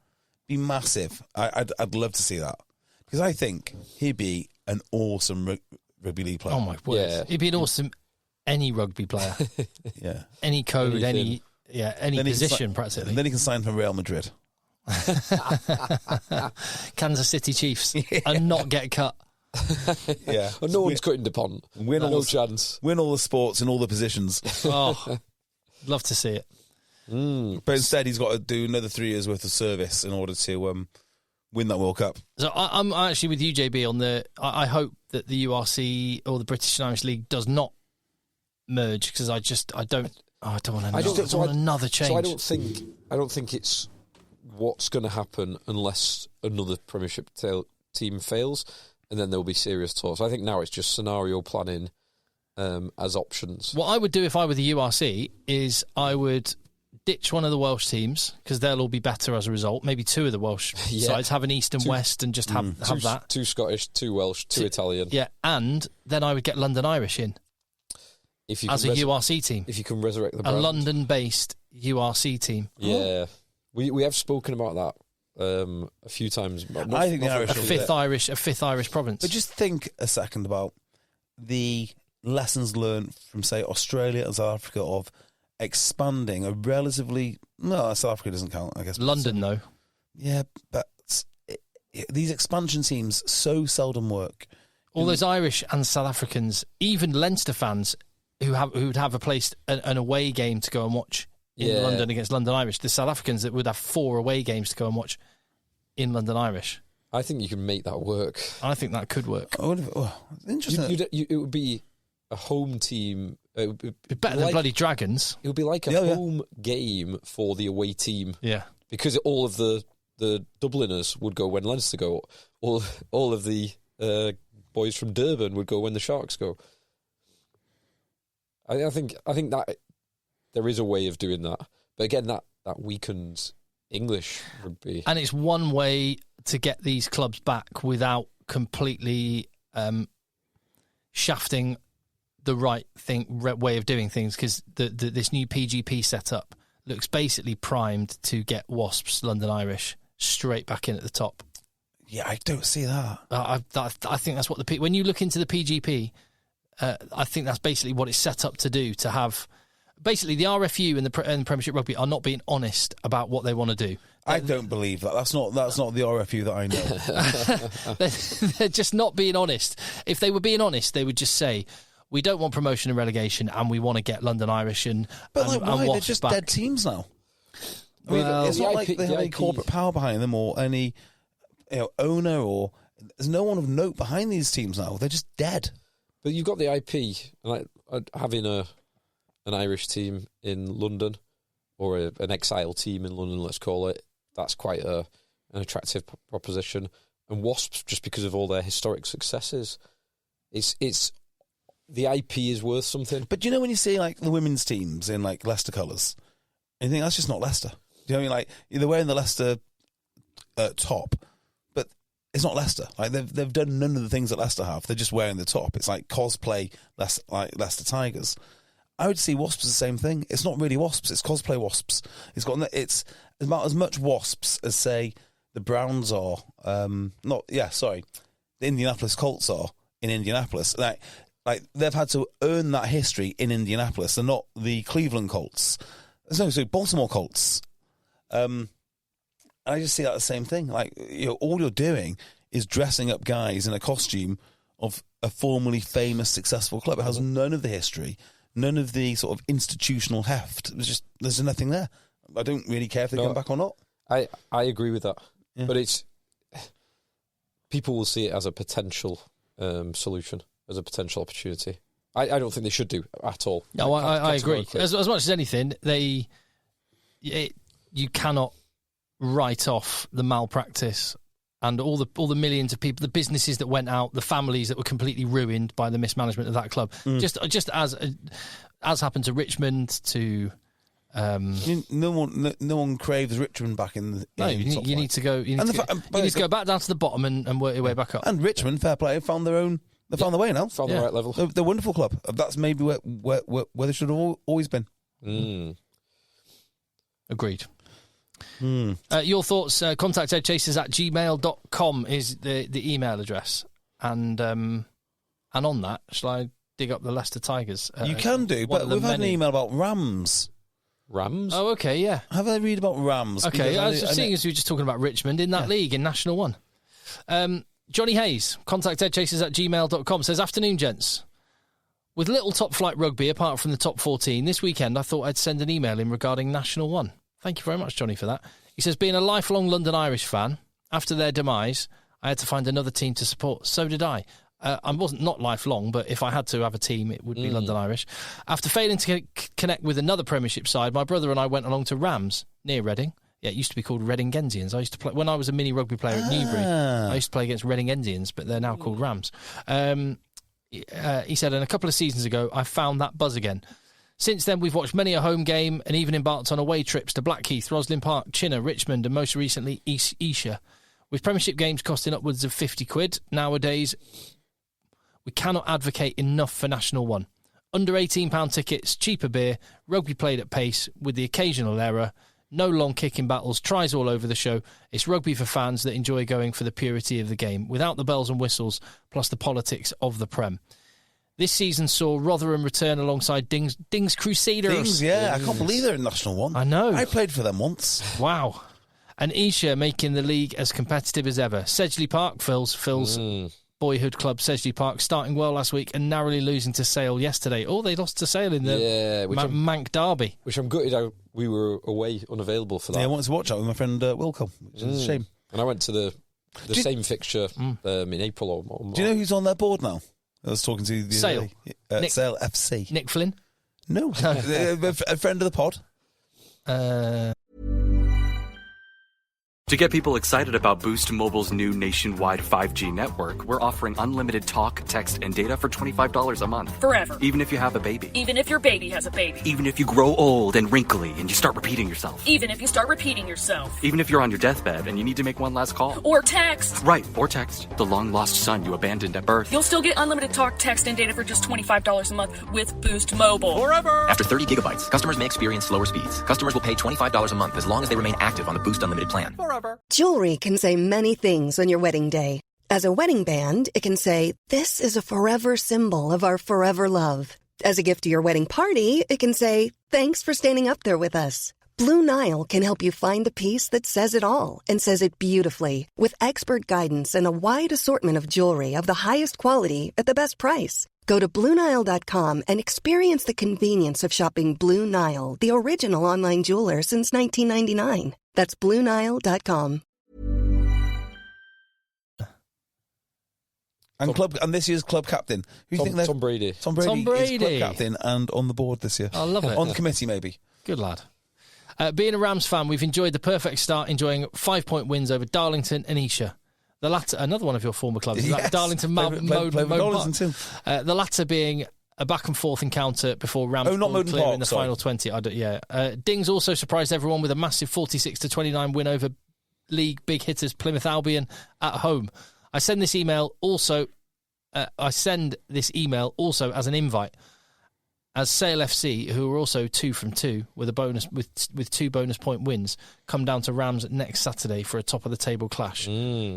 I'd love to see that, because I think he'd be an awesome rugby league player.
Oh my word! Yeah. He'd be an awesome any rugby player.
Yeah,
any code, any position practically.
And then he can sign for Real Madrid,
Kansas City Chiefs, and not get cut.
Yeah,
well, no one's cutting Dupont. No chance.
Win all the sports in all the positions.
Oh, love to see it.
But instead, he's got to do another 3 years worth of service in order to win that World Cup.
So I'm actually with you, JB, on the... I hope that the URC or the British and Irish League does not merge, because I don't want another change.
So I don't think it's what's going to happen unless another Premiership team fails, and then there'll be serious talks. I think now it's just scenario planning as options.
What I would do if I were the URC is I would ditch one of the Welsh teams, because they'll all be better as a result. Maybe 2 of the Welsh sides, have an East and West, and just have that.
2 Scottish, 2 Welsh, 2 Italian.
Yeah, and then I would get London Irish in as a URC team.
If you can resurrect the brand.
A London-based URC team.
Yeah. We have spoken about that a few times.
I think the Irish...
A fifth Irish province.
But just think a second about the lessons learned from, say, Australia and South Africa of expanding a relatively... No, South Africa doesn't count, I guess.
London, though.
Yeah, but these expansion teams so seldom work.
All those Irish and South Africans, even Leinster fans who'd have a place, an away game to go and watch in London against London Irish, the South Africans that would have 4 away games to go and watch in London Irish.
I think you can make that work.
I think that could work.
Interesting.
It would be a home team. It would be
better than bloody Dragons.
It would be like a home game for the away team.
Yeah.
Because all of the Dubliners would go when Leinster go. All of the boys from Durban would go when the Sharks go. I think that there is a way of doing that. But again, that weakens English rugby.
And it's one way to get these clubs back without completely shafting the right way of doing things, because this new PGP setup looks basically primed to get Wasps, London Irish, straight back in at the top.
Yeah, I don't see that.
I think that's what when you look into the PGP, I think that's basically what it's set up to do, to have... Basically, the RFU and the Premiership Rugby are not being honest about what they want to do.
I don't believe that. That's not the RFU that I
know. They're just not being honest. If they were being honest, they would just say, we don't want promotion and relegation, and we want to get London Irish and
why?
And
They're just dead teams now. I mean, it's not like they have any corporate power behind them or any owner, or there's no one of note behind these teams now. They're just dead.
But you've got the IP, like having an Irish team in London, or an exile team in London, let's call it. That's quite an attractive proposition. And Wasps, just because of all their historic successes, it's the IP is worth something.
But do you know when you see like the women's teams in like Leicester colours, and you think that's just not Leicester? Do you know what I mean? Like they're wearing the Leicester top, but it's not Leicester. Like they've done none of the things that Leicester have. They're just wearing the top. It's like cosplay, like Leicester Tigers. I would see Wasps as the same thing. It's not really Wasps. It's cosplay Wasps. It's about as much Wasps as, say, the Browns are. The Indianapolis Colts are in Indianapolis. Like they've had to earn that history in Indianapolis. They're not the Cleveland Colts. So Baltimore Colts. And I just see that the same thing. Like all you're doing is dressing up guys in a costume of a formerly famous, successful club. It has none of the history. None of the sort of institutional heft. There's nothing there. I don't really care if they come back or not.
I agree with that. Yeah. But people will see it as a potential solution, as a potential opportunity. I don't think they should do at all.
No, I agree. As much as anything, you cannot write off the malpractice and all the millions of people, the businesses that went out, the families that were completely ruined by the mismanagement of that club. Just as happened to Richmond, to
no one craves Richmond back in the
you need to go back down to the bottom and work your way back up.
And Richmond, fair play, found their own. They found their way now.
Found the right level.
They're a wonderful club. That's maybe where they should have always been.
Agreed. Your thoughts, contact EggChasers@gmail.com is the email address. And on that, shall I dig up the Leicester Tigers?
You can do, but we've had an email about Rams.
Rams?
Oh, okay, yeah.
Have a read about Rams.
Okay, seeing as we were just talking about Richmond in that league, in National 1. Johnny Hayes, contact EggChasers@gmail.com, says, afternoon, gents. With little top-flight rugby apart from the top 14, this weekend I thought I'd send an email in regarding National 1. Thank you very much, Johnny, for that. He says, being a lifelong London Irish fan, after their demise, I had to find another team to support. So did I. I wasn't not lifelong, but if I had to have a team, it would be London Irish. After failing to connect with another Premiership side, my brother and I went along to Rams, near Reading. Yeah, it used to be called Reading Enzians. I used to play when I was a mini rugby player at Newbury. I used to play against Reading Enzians, but they're now called Rams. He said, and a couple of seasons ago, I found that buzz again. Since then, we've watched many a home game and even embarked on away trips to Blackheath, Roslyn Park, Chinner, Richmond, and most recently Esher. With Premiership games costing upwards of £50 nowadays, we cannot advocate enough for National 1. Under £18 tickets, cheaper beer, rugby played at pace with the occasional error, no long kicking battles, tries all over the show. It's rugby for fans that enjoy going for the purity of the game, without the bells and whistles, plus the politics of the Prem. This season saw Rotherham return alongside Ding's Crusaders.
Dings, yeah. I can't believe they're in National 1.
I know.
I played for them once.
Wow. And Esher making the league as competitive as ever. Sedgley Park, Phil's boyhood club, Sedgley Park, starting well last week and narrowly losing to Sale yesterday. Oh, they lost to Sale in the Mank Derby.
Which I'm gutted we were away, unavailable for that.
Yeah, I wanted to watch that with my friend Wilco, which is a shame.
And I went to the same fixture in April. Or
do you know who's on their board now? I was talking to the
Sale.
Sale FC.
Nick Flynn?
No, a friend of the pod.
To get people excited about Boost Mobile's new nationwide 5G network, we're offering unlimited talk, text, and data for $25 a month.
Forever.
Even if you have a baby.
Even if your baby has a baby.
Even if you grow old and wrinkly and you start repeating yourself.
Even if you start repeating yourself.
Even if you're on your deathbed and you need to make one last call.
Or text.
Right, or text. The long-lost son you abandoned at birth.
You'll still get unlimited talk, text, and data for just $25 a month with Boost Mobile.
Forever!
After 30 gigabytes, customers may experience slower speeds. Customers will pay $25 a month as long as they remain active on the Boost Unlimited plan.
Forever.
Jewelry can say many things on your wedding day. As a wedding band, it can say, this is a forever symbol of our forever love. As a gift to your wedding party, it can say, thanks for standing up there with us. Blue Nile can help you find the piece that says it all and says it beautifully, with expert guidance and a wide assortment of jewelry of the highest quality at the best price. Go to BlueNile.com and experience the convenience of shopping Blue Nile, the original online jeweler since 1999. That's BlueNile.com.
And this year's club captain. Who do you think
Tom Brady.
Tom Brady is club captain and on the board this year.
I love it.
On the committee, maybe.
Good lad. Being a Rams fan, we've enjoyed the perfect start, enjoying 5-point wins over Darlington and Esher. The latter, another one of your former clubs, is that Darlington
Darlington too.
The latter being a back and forth encounter before Rams pulled clear in the final 20. Dings also surprised everyone with a massive 46-29 win over league big hitters Plymouth Albion at home. I send this email also as an invite, as Sale FC, who are also 2 from 2 with a bonus with 2 bonus point wins, come down to Rams next Saturday for a top of the table clash.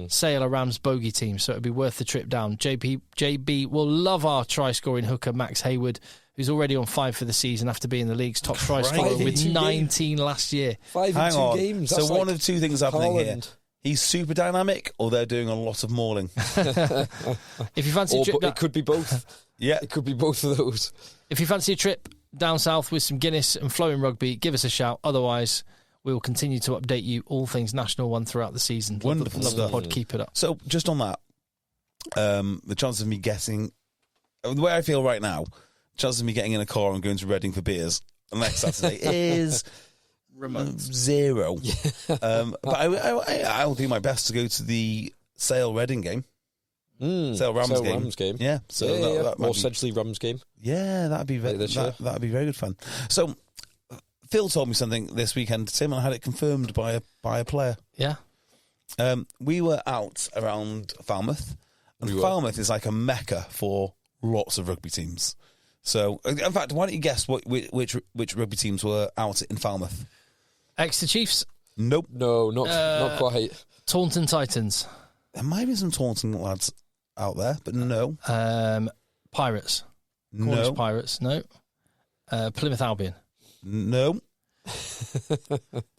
Sale are Rams bogey team, so it'd be worth the trip down. JB will love our try scoring hooker Max Hayward, who's already on 5 for the season after being the league's top try scorer with 19 last year.
5 in 2 games.
So
one
of 2 things happening here. He's super dynamic, or they're doing a lot of mauling.
If you fancy a trip,
it could be both.
Yeah,
it could be both of those.
If you fancy a trip down south with some Guinness and flowing rugby, give us a shout. Otherwise, we will continue to update you all things National 1 throughout the season.
Wonderful
love
stuff.
the pod. Keep it up.
So, just on that, the chances of me getting, the way I feel right now, chances of me getting in a car and going to Reading for beers next Saturday is
remote
0. But I'll do my best to go to the Sale Reading game. Sale Rams game. Yeah. So that
or Sedgley Rams game.
Yeah, that'd be that'd be very good fun. So Phil told me something this weekend, Tim, and I had it confirmed by a player.
Yeah.
We were out around Falmouth, and Falmouth is like a mecca for lots of rugby teams. So, in fact, why don't you guess which rugby teams were out in Falmouth?
Exeter Chiefs?
Nope.
No, not quite.
Taunton Titans?
There might be some Taunton lads out there, but no.
Pirates?
No.
Cornish Pirates? No. Plymouth Albion?
No.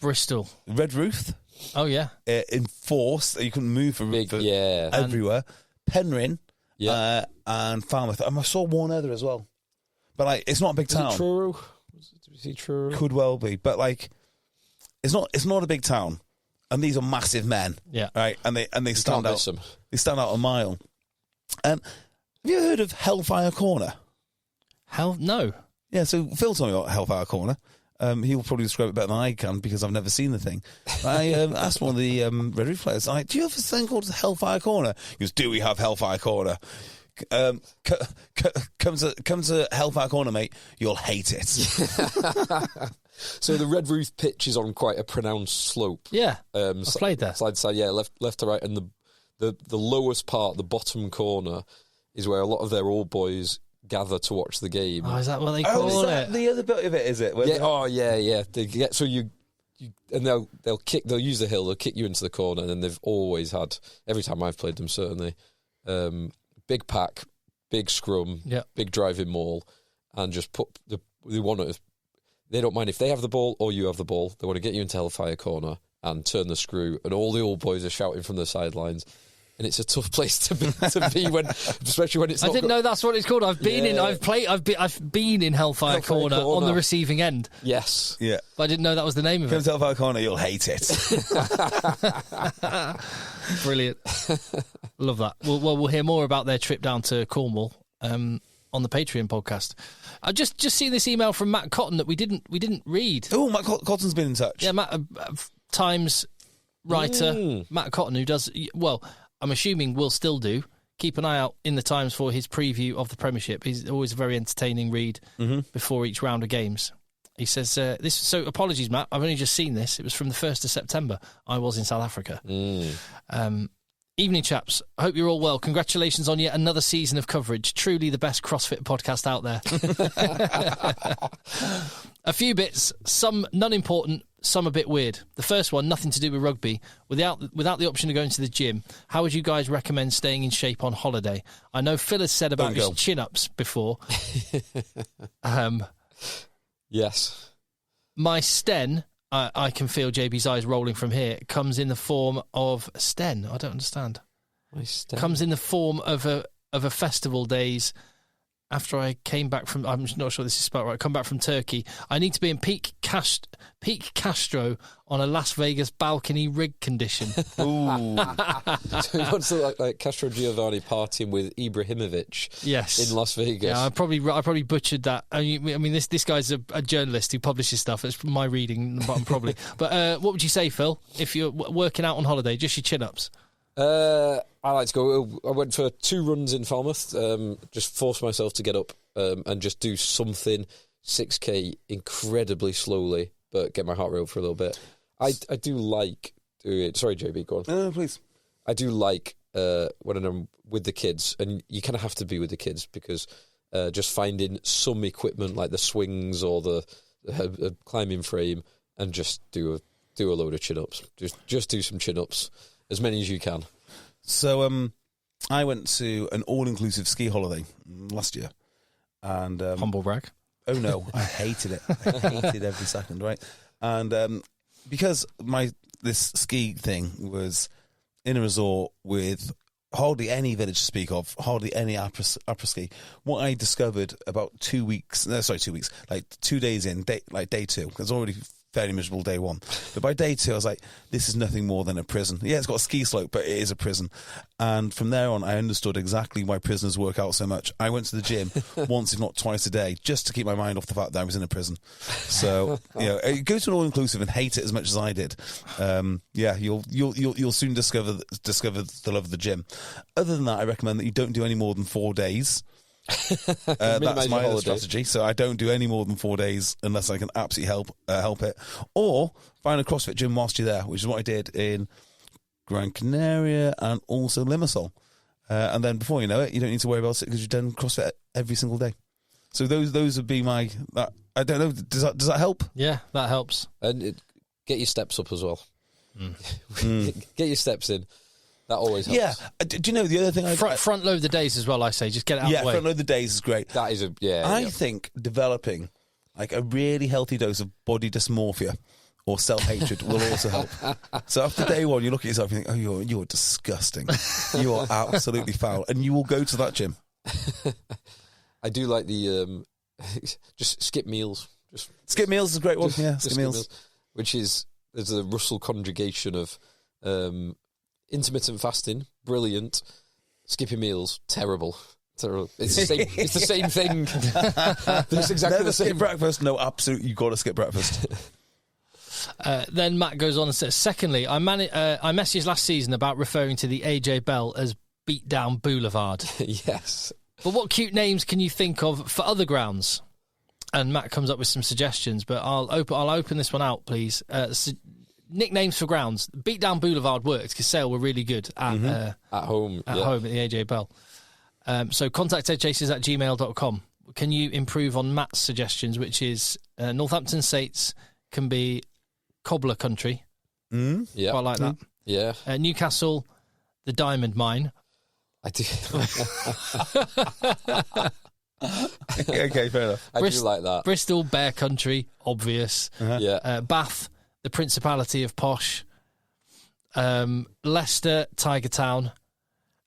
Bristol?
Red Roof?
Oh, yeah.
Enforced. You couldn't move for everywhere. Penryn?
Yeah.
And Falmouth. And I saw one other as well. But like, it's not a big town.
Is it Truro? Is it Truro?
Could well be, but like, it's not a big town, and these are massive men.
Yeah.
Right, and they stand out.
Them.
They stand out a mile. Have you heard of Hellfire Corner?
No.
Yeah, so Phil told me about Hellfire Corner. He'll probably describe it better than I can because I've never seen the thing. I asked one of the Rugby players, like, do you have a thing called Hellfire Corner? He goes, do we have Hellfire Corner? Come to Hellfire Corner, mate. You'll hate it.
So the Red Roof pitch is on quite a pronounced slope.
Yeah, I've played there.
Side to side, yeah, left to right. And the lowest part, the bottom corner, is where a lot of their old boys gather to watch the game.
Oh, is that what they call it?
The other bit of it, is it?
Yeah. They get and they'll use the hill. They'll kick you into the corner, and then they've always had, every time I've played them, certainly, big pack, big scrum, big driving maul, and just put they don't mind if they have the ball or you have the ball. They want to get you into Hellfire Corner and turn the screw, and all the old boys are shouting from the sidelines. And it's a tough place to be when, especially when it's.
I didn't know that's what it's called. I've been in Hellfire Corner on the receiving end.
Yes,
yeah,
but I didn't know that was the name of it.
Come to Hellfire Corner, you'll hate it.
Brilliant, love that. We'll hear more about their trip down to Cornwall on the Patreon podcast. I just seen this email from Matt Cotton that we didn't read.
Oh, Matt Cotton's been in touch.
Yeah, Matt, Times writer Matt Cotton, who does well. I'm assuming will still do. Keep an eye out in the Times for his preview of the Premiership. He's always a very entertaining read before each round of games. He says, "This. So apologies, Matt. I've only just seen this. It was from the 1st of September. I was in South Africa. Evening, chaps. I hope you're all well. Congratulations on yet another season of coverage. Truly the best CrossFit podcast out there. A few bits, some non-important, some a bit weird. The first one, nothing to do with rugby. Without the option of going to the gym, how would you guys recommend staying in shape on holiday? I know Phil has said about his chin-ups before.
Yes.
My Sten, I can feel JB's eyes rolling from here, comes in the form of Sten. I don't understand.
My Sten.
Comes in the form of a festival days. After I came back from, I'm not sure this is spelled right, come back from Turkey, I need to be in peak Castro on a Las Vegas balcony rig condition.
Ooh. So he wants to look like Castro Giovanni partying with Ibrahimovic in Las Vegas.
Yeah, I probably butchered that. I mean, this guy's a journalist who publishes stuff. It's my reading, probably. But what would you say, Phil, if you're working out on holiday, just your chin-ups?
I like to go. I went for 2 runs in Falmouth. Just force myself to get up and just do something 6K incredibly slowly, but get my heart rate up for a little bit. I do like doing it. Sorry, JB, go on.
No, please.
I do like when I'm with the kids, and you kind of have to be with the kids because just finding some equipment like the swings or the climbing frame and just do a load of chin-ups. Just do some chin-ups. As many as you can.
So I went to an all-inclusive ski holiday last year. And
humble brag.
Oh, no. I hated it. I hated every second, right? And because this ski thing was in a resort with hardly any village to speak of, hardly any opera ski, what I discovered about 2 weeks, like 2 days in, day 2, because already fairly miserable day 1. But by day 2, I was like, this is nothing more than a prison. Yeah, it's got a ski slope, but it is a prison. And from there on, I understood exactly why prisoners work out so much. I went to the gym once, if not twice a day, just to keep my mind off the fact that I was in a prison. So, go to an all-inclusive and hate it as much as I did. You'll soon discover the love of the gym. Other than that, I recommend that you don't do any more than 4 days. That's my other strategy. So I don't do any more than 4 days unless I can absolutely help it, or find a CrossFit gym whilst you're there, which is what I did in Gran Canaria and also Limassol. And then before you know it, you don't need to worry about it because you've done CrossFit every single day. So those would be my. I don't know. Does that help?
Yeah, that helps.
And get your steps up as well. Get your steps in. That always helps.
Yeah. Do you know the other thing?
Front load the days as well, I say. Just get it out of the way.
Yeah, front load the days is great.
That is
I think developing like a really healthy dose of body dysmorphia or self-hatred will also help. So after day 1, you look at yourself and you think, oh, you're disgusting. You are absolutely foul. And you will go to that gym.
I do like the Just skip meals.
Skip meals is a great one. Yeah,
skip
skip meals.
Which is, there's a Russell conjugation of intermittent fasting, brilliant. Skipping meals, terrible. It's the same thing. It's exactly
Never
the same.
skip breakfast. No, absolutely, you got to skip breakfast.
Then Matt goes on and says, secondly, I messaged last season about referring to the AJ Bell as Beatdown Boulevard.
Yes.
But what cute names can you think of for other grounds? And Matt comes up with some suggestions, but I'll open this one out, please. Nicknames for grounds. Beatdown Boulevard worked because Sale were really good at home at the AJ Bell. So contact eggchasers@gmail.com. Can you improve on Matt's suggestions, which is Northampton Saints can be Cobbler Country.
Yeah.
Quite like that.
Yeah.
Newcastle, the Diamond Mine.
I do.
Okay, fair enough.
I do like that.
Bristol, Bear Country, obvious.
Yeah.
Bath, the Principality of Posh. Leicester, Tiger Town.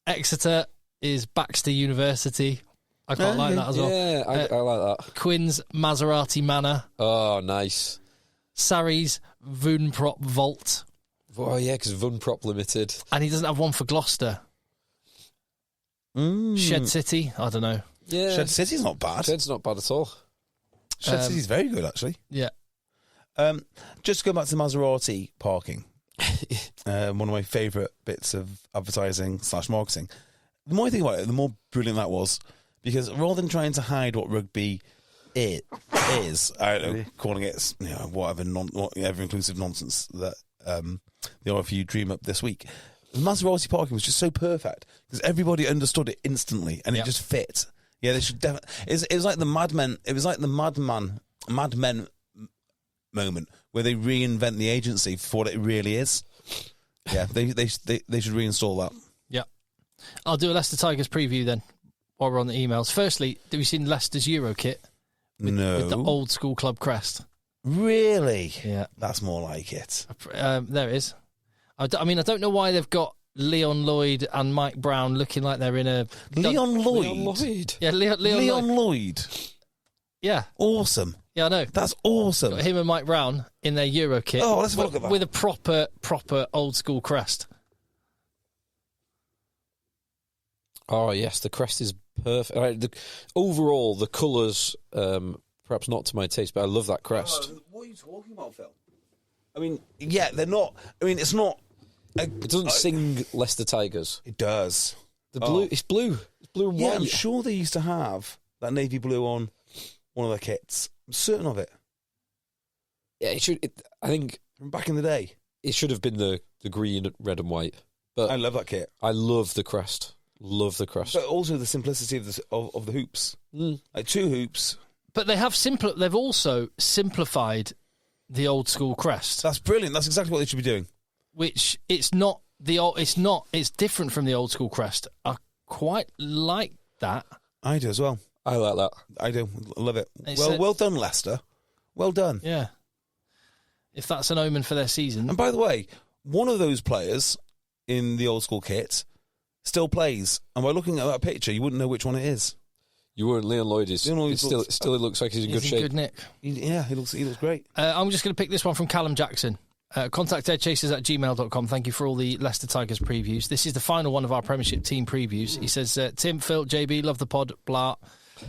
Exeter is Baxter University. I quite like that as well.
Yeah, I like that.
Quinn's, Maserati Manor.
Oh, nice.
Surrey's, Voonprop Vault.
Oh, yeah, because Voonprop Limited.
And he doesn't have one for Gloucester. Shed City, I don't know.
Yeah.
Shed City's not bad.
Shed's not bad at all.
Shed City's very good, actually.
Yeah.
Just to go back to Maserati parking, one of my favourite bits of advertising / marketing. The more I think about it, the more brilliant that was, because rather than trying to hide what rugby is, I don't know, calling it whatever inclusive nonsense that the RFU dream up this week, the Maserati parking was just so perfect because everybody understood it instantly and it just fit. Yeah, they should definitely. It was like the Mad Men. It was like the Mad Men moment where they reinvent the agency for what it really is. Yeah, they should reinstall that.
Yeah, I'll do a Leicester Tigers preview then while we're on the emails. Firstly, have you seen Leicester's Euro kit? With the old school club crest.
Really?
Yeah,
that's more like it.
There it is. I don't know why they've got Leon Lloyd and Mike Brown looking like they're in a...
Leon Lloyd?
Yeah, Leon
Lloyd.
Yeah.
Awesome.
Yeah, I know.
That's awesome.
Got him and Mike Brown in their Euro kit.
Oh, let's look at that.
With a proper old school crest.
Oh, yes, the crest is perfect. Overall, the colours, perhaps not to my taste, but I love that crest.
What are you talking about, Phil? I mean, yeah, they're not... I mean, it's not...
It doesn't sing Leicester Tigers.
It does.
The blue, it's blue. It's blue and white.
Yeah, I'm sure they used to have that navy blue on one of their kits. I'm certain of it.
Yeah, it should... I think...
From back in the day.
It should have been the green, red and white. But
I love that kit.
I love the crest. Love the crest.
But also the simplicity of the hoops. Like 2 hoops.
But they've also simplified the old school crest.
That's brilliant. That's exactly what they should be doing.
Which it's different from the old school crest. I quite like that.
I do as well.
I like that.
I do. I love it. Well done, Leicester. Well done.
Yeah. If that's an omen for their season.
And by the way, one of those players in the old school kit still plays. And by looking at that picture, you wouldn't know which one it is.
You weren't. Leon Lloyd is. Still, it looks like he's in good shape.
Good nick.
He looks great.
I'm just going to pick this one from Callum Jackson. Contact eggchasers@gmail.com. Thank you for all the Leicester Tigers previews. This is the final one of our Premiership team previews. He says, Tim, Phil, JB, love the pod, blah.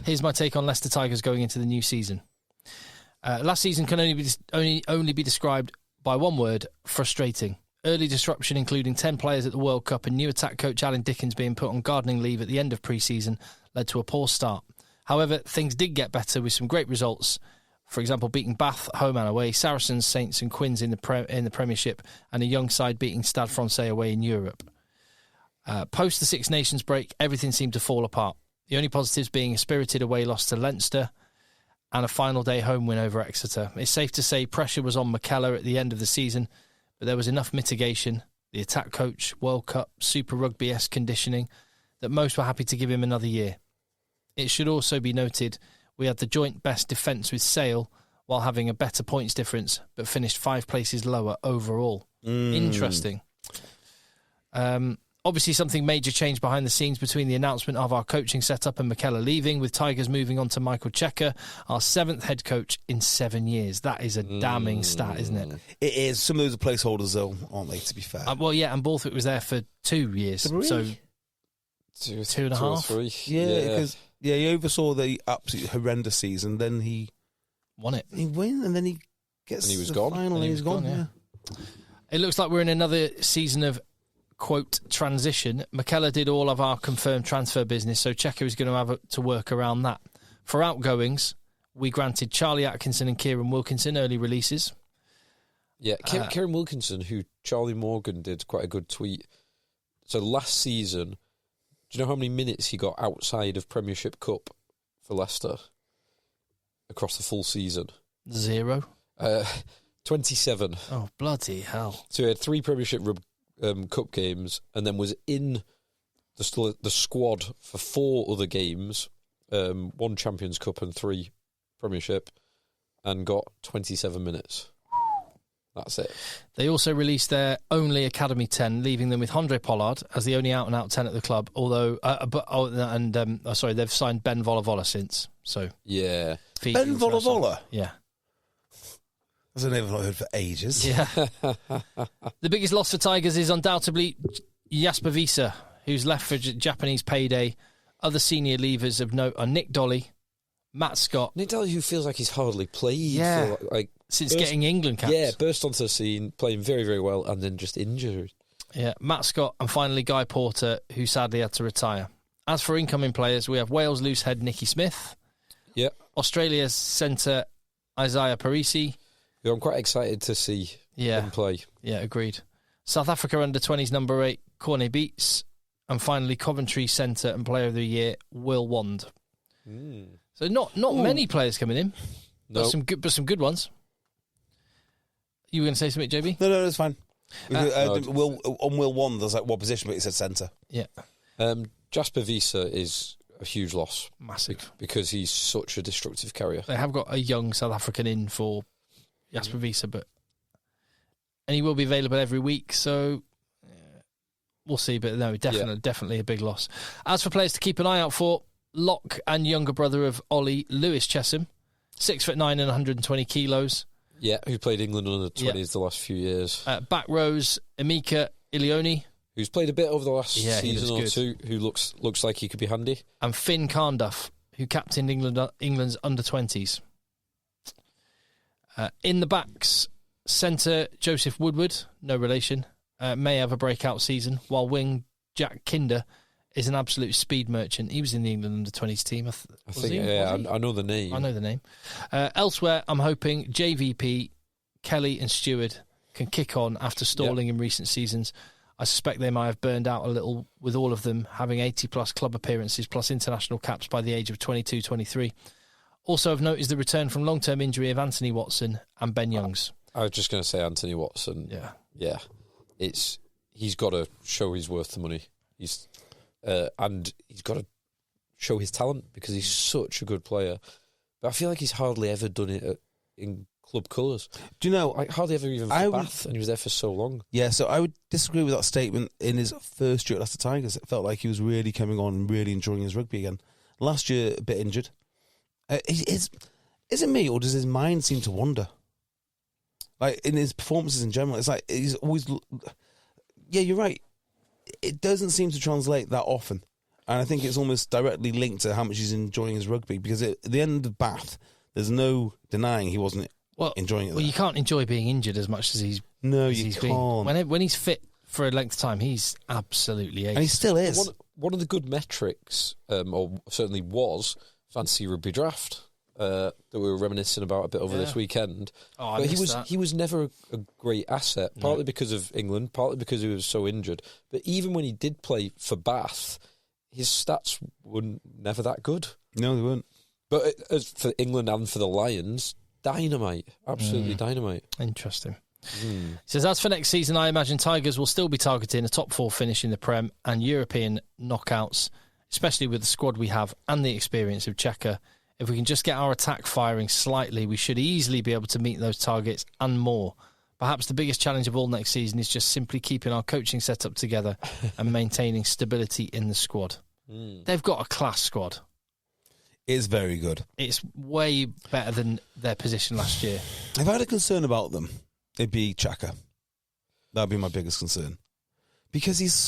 Here's my take on Leicester Tigers going into the new season. Last season can only be described by one word: frustrating. Early disruption, including 10 players at the World Cup and new attack coach Alan Dickens being put on gardening leave at the end of pre-season, led to a poor start. However, things did get better with some great results. For example, beating Bath home and away, Saracens, Saints and Quins in the Premiership, and a young side beating Stade Francais away in Europe. Post the Six Nations break, everything seemed to fall apart. The only positives being a spirited away loss to Leinster and a final day home win over Exeter. It's safe to say pressure was on McKellar at the end of the season, but there was enough mitigation, the attack coach, World Cup, Super Rugby-esque conditioning, that most were happy to give him another year. It should also be noted we had the joint best defence with Sale while having a better points difference, but finished 5 places lower overall. Interesting. Obviously, something major changed behind the scenes between the announcement of our coaching setup and McKellar leaving, with Tigers moving on to Michael Checker, our 7th head coach in 7 years. That is a damning stat, isn't it?
It is. Some of those are placeholders, though, aren't they, to be fair?
Well, yeah, and Borthwick was there for 2 years.
3?
So
2.5.
3.
Yeah, because he oversaw the absolutely horrendous season. Then he
won it.
He won, and then he gets
and he was
the
gone.
final, and he's gone. Yeah.
It looks like we're in another season of, quote, transition. McKellar did all of our confirmed transfer business, so Checker is going to have to work around that. For outgoings, we granted Charlie Atkinson and Kieran Wilkinson early releases.
Yeah, Kieran Wilkinson, who Charlie Morgan did quite a good tweet. So last season, do you know how many minutes he got outside of Premiership Cup for Leicester across the full season?
0.
27.
Oh, bloody hell.
So he had 3 Premiership Cup games and then was in the squad for 4 other games, 1 Champions Cup and 3 Premiership, and got 27 minutes. That's it.
They also released their only Academy 10, leaving them with Andre Pollard as the only out-and-out 10 at the club, although... they've signed Ben Volavola since, so...
Yeah.
Ben Volavola?
Yeah.
That's a name I've not heard for ages.
Yeah. The biggest loss for Tigers is undoubtedly Jasper Wiese, who's left for Japanese payday. Other senior leavers of note are Nick Dolly, Matt Scott.
Nick Dolly, who feels like he's hardly played.
Yeah. Since getting England caps.
Yeah, burst onto the scene, playing very, very well, and then just injured.
Yeah, Matt Scott, and finally Guy Porter, who sadly had to retire. As for incoming players, we have Wales loose head Nicky Smith.
Yeah.
Australia's centre Isaiah Parisi.
Who I'm quite excited to see him play.
Yeah, agreed. South Africa under-20s number 8, Corne Beats. And finally, Coventry centre and player of the year, Will Wand. So not many players coming in,
no.
but some good ones. You were going to say something, JB?
No, it's fine. Will Wand, there's like what position, but he said centre.
Yeah.
Jasper Wiese is a huge loss.
Massive.
Because he's such a destructive carrier.
They have got a young South African in for Jasper Wiese, and he will be available every week, so we'll see. But no, definitely a big loss. As for players to keep an eye out for, lock and younger brother of Ollie, Lewis Chesham, 6'9" and 120 kilos.
Yeah, who played England under 20s the last few years.
Back rows, Emeka Ilioni,
who's played a bit over the last season or
good.
2, who looks like he could be handy.
And Finn Carnduff, who captained England's under 20s. In the backs, centre Joseph Woodward, no relation, may have a breakout season, while wing Jack Kinder is an absolute speed merchant. He was in the England under-20s team.
I know the name.
I know the name. Elsewhere, I'm hoping JVP, Kelly and Stewart can kick on after stalling in recent seasons. I suspect they might have burned out a little with all of them having 80-plus club appearances plus international caps by the age of 22, 23. Also of note is the return from long-term injury of Anthony Watson and Ben Youngs.
I was just going to say Anthony Watson. Yeah. He's got to show he's worth the money. And he's got to show his talent because he's such a good player. But I feel like he's hardly ever done it in club colours.
Do you know?
Hardly ever even for Bath, and he was there for so long. Yeah,
so I would disagree with that statement. In his first year at Leicester Tigers, it felt like he was really coming on and really enjoying his rugby again. Last year, a bit injured. Is it me, or does his mind seem to wander? Like, in his performances in general, it's like he's always... Yeah, you're right. It doesn't seem to translate that often. And I think it's almost directly linked to how much he's enjoying his rugby, because at the end of Bath, there's no denying he wasn't enjoying it.
Well, you can't enjoy being injured as much as he's...
No, you can't.
When he's fit for a length of time, he's absolutely ace.
And he still is.
One of the good metrics, or certainly was, Fantasy Rugby Draft, that we were reminiscing about a bit over this weekend.
But
he was never a great asset, partly because of England, partly because he was so injured. But even when he did play for Bath, his stats were never that good.
No, they weren't.
But as for England and for the Lions, dynamite. Absolutely dynamite.
Interesting. He says, as for next season, I imagine Tigers will still be targeting a top 4 finish in the Prem and European knockouts, especially with the squad we have and the experience of Checker. If we can just get our attack firing slightly, we should easily be able to meet those targets and more. Perhaps the biggest challenge of all next season is just simply keeping our coaching setup together and maintaining stability in the squad. They've got a class squad.
It's very good.
It's way better than their position last year.
If I had a concern about them, it'd be Xhaka. That'd be my biggest concern. Because he's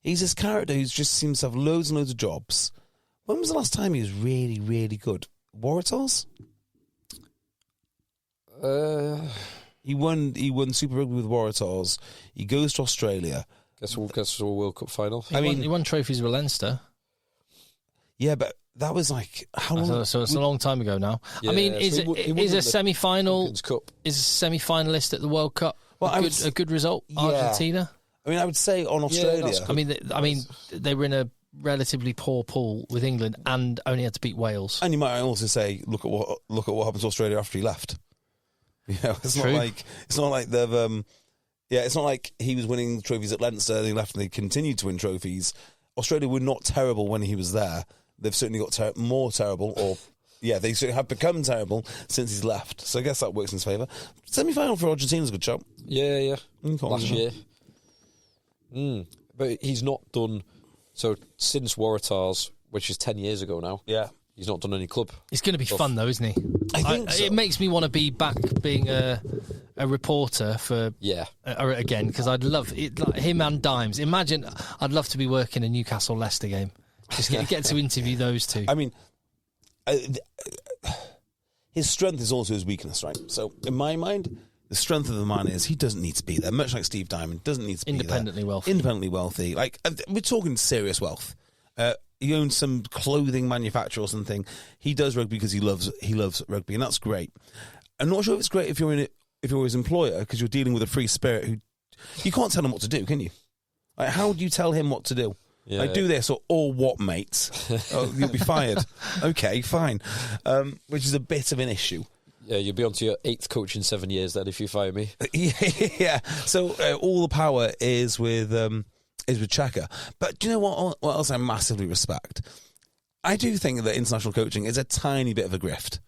this character who just seems to have loads and loads of jobs. When was the last time he was really, really good? Waratahs? He won Super Rugby with Waratahs. He goes to Australia.
Guess we'll World Cup final.
He won trophies with Leinster.
Yeah, but that was like how long?
So it's a long time ago now.
Yeah,
I mean,
so
is a semi-final
is
a semi-finalist at the World Cup a good result?
Yeah.
Argentina.
I mean, I would say on Australia.
I mean, they were in a relatively poor pool with England and only had to beat Wales.
And you might also say, look at what happened to Australia after he left. You know, it's not like they've. It's not like he was winning trophies at Leinster. They left and they continued to win trophies. Australia were not terrible when he was there. They've certainly got more terrible, or they certainly have become terrible since he's left. So I guess that works in his favour. Semi-final for Argentina is a good shout.
Yeah. Last year. But he's not done. So since Waratahs, which is 10 years ago now.
Yeah.
He's not done any club.
It's going to be fun, though, isn't he?
I think so.
It makes me want to be back being a reporter for again, because I'd love it, like him and Dimes. Imagine, I'd love to be working a Newcastle Leicester game. Just get to interview those two.
I mean, his strength is also his weakness, right? So in my mind, the strength of the man is he doesn't need to be there. Much like Steve Diamond doesn't need to be there. Independently wealthy. Like, we're talking serious wealth. He owns some clothing manufacturer or something. He does rugby because he loves rugby, and that's great. I'm not sure if it's great if you're his employer, because you're dealing with a free spirit who you can't tell him what to do, can you? Like, how do you tell him what to do?
Yeah.
Do this or what, mates? Oh, you'll be fired. Okay, fine. Which is a bit of an issue.
Yeah, you'll be on to your 8th coach in 7 years then if you fire me.
Yeah. So all the power is with Xhaka. But do you know what else I massively respect? I do think that international coaching is a tiny bit of a grift.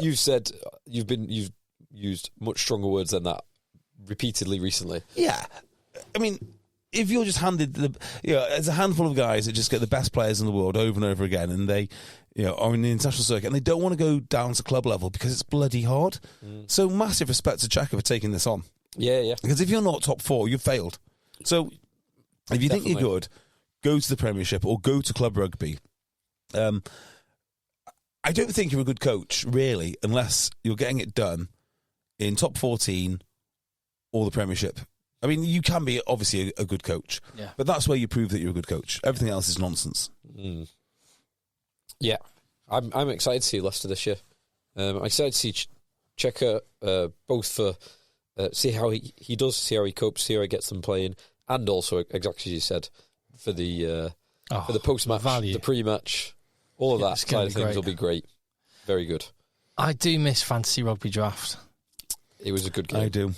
You've said you've used much stronger words than that repeatedly recently.
Yeah, I mean, if you're just handed there's a handful of guys that just get the best players in the world over and over again, and they are in the international circuit, and they don't want to go down to club level because it's bloody hard. So massive respect to Xhaka for taking this on.
Yeah.
Because if you're not top 4, you've failed. So if you think you're good, go to the Premiership or go to club rugby. I don't think you're a good coach, really, unless you're getting it done in top 14 or the Premiership. I mean, you can be obviously a good coach, but that's where you prove that you're a good coach. Everything else is nonsense.
Yeah, I'm excited to see Leicester this year. I'm excited to see Xhaka, both for see how he does, see how he copes, see how he gets them playing, and also, exactly as you said, for the post-match, the pre-match, all of that side of things will be great. Very good.
I do miss Fantasy Rugby Draft.
It was a good game.
I do.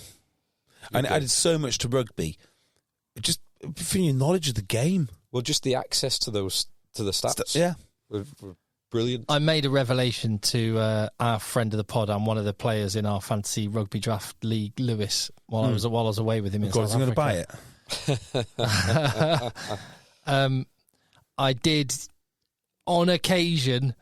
And it added so much to rugby, just for your knowledge of the game.
Well, just the access to the stats.
Yeah.
Were brilliant.
I made a revelation to our friend of the pod and one of the players in our Fantasy Rugby Draft League, Lewis, while I was away with him in South Africa.
Going to buy
it? I did, on occasion,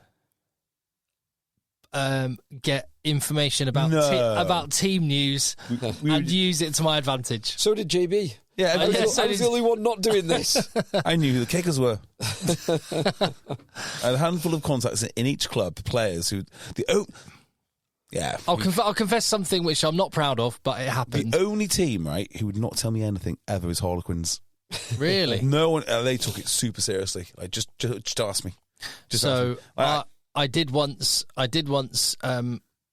get information about team news and use it to my advantage.
So did JB.
Yeah,
I was the only one not doing this.
I knew who the kickers were. I had a handful of contacts in each club, players who...
I'll confess something which I'm not proud of, but it happened.
The only team, right, who would not tell me anything ever is Harlequins.
Really?
No one... they took it super seriously. Like, just ask me.
I did once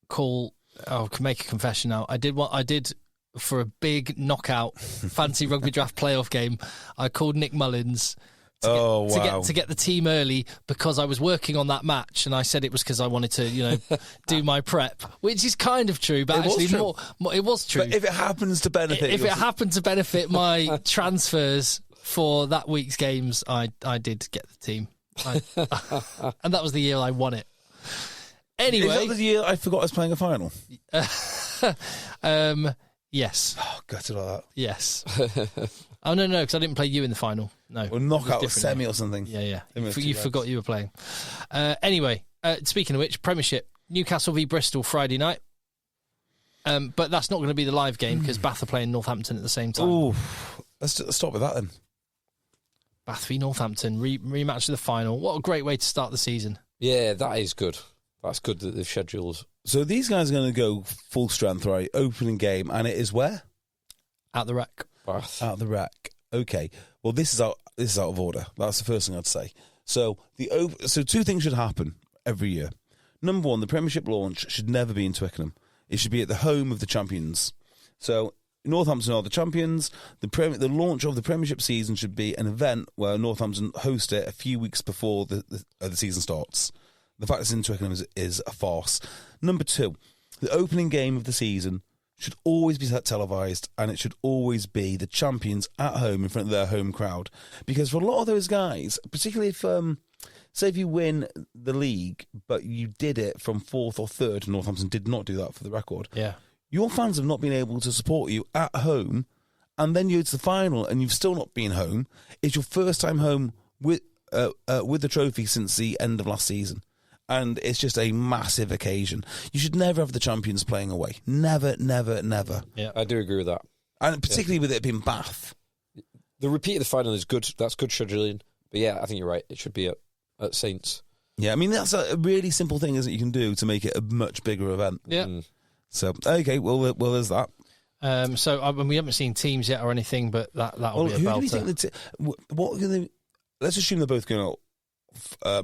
call... I can make a confession now. I did for a big knockout fantasy rugby draft playoff game. I called Nick Mullins to get the team early because I was working on that match, and I said it was because I wanted to, do my prep, which is kind of true, but actually it was true.
But if it happens to benefit,
if it happened to benefit my transfers for that week's games, I did get the team, and that was the year I won it. Anyway,
is that the year I forgot I was playing a final?
Yes.
Oh, gutted like that.
Yes. Oh, no, because I didn't play you in the final. No.
Or knockout or semi or something.
Yeah. You forgot you were playing. Anyway, speaking of which, Premiership, Newcastle v Bristol Friday night. But that's not going to be the live game because Bath are playing Northampton at the same time.
Ooh, let's start with that then.
Bath v Northampton, rematch of the final. What a great way to start the season.
Yeah, that is good. That's good that they've scheduled. So
these guys are going to go full strength, right? Opening game, and it is where?
At the Rec.
Bath.
At the Rec. Okay. Well, this is out of order. That's the first thing I'd say. So two things should happen every year. Number one, the Premiership launch should never be in Twickenham. It should be at the home of the champions. So Northampton are the champions. The launch of the Premiership season should be an event where Northampton host it a few weeks before the season starts. The fact it's in Twickenham is a farce. Number two, the opening game of the season should always be televised, and it should always be the champions at home in front of their home crowd. Because for a lot of those guys, particularly if, say if you win the league, but you did it from fourth or third, Northampton did not do that for the record.
Yeah. Your
fans have not been able to support you at home, and then you go to the final and you've still not been home. It's your first time home with the trophy since the end of last season. And it's just a massive occasion. You should never have the champions playing away. Never, never, never.
Yeah, I do agree with that.
And particularly with it being Bath.
The repeat of the final is good. That's good scheduling. But yeah, I think you're right. It should be at Saints.
Yeah, I mean, that's a really simple thing, isn't it, you can do to make it a much bigger event.
Yeah.
So, okay, well, there's that.
We haven't seen teams yet or anything, but that'll be a belter.
Who do you think let's assume they're both going to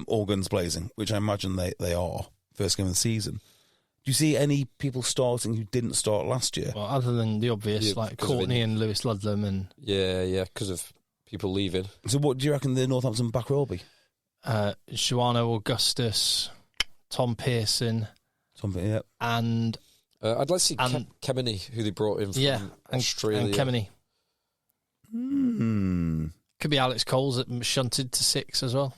all guns blazing, which I imagine they are, first game of the season. Do you see any people starting who didn't start last year?
Well, other than the obvious, like Courtney and Lewis Ludlam. And
Yeah, because of people leaving.
So what do you reckon the Northampton back row will be?
Joanno Augustus, Tom Pearson.
Yeah.
And...
I'd like to see Kemeny, who they brought in from Australia.
And Kemeny. Could be Alex Coles shunted to 6 as well,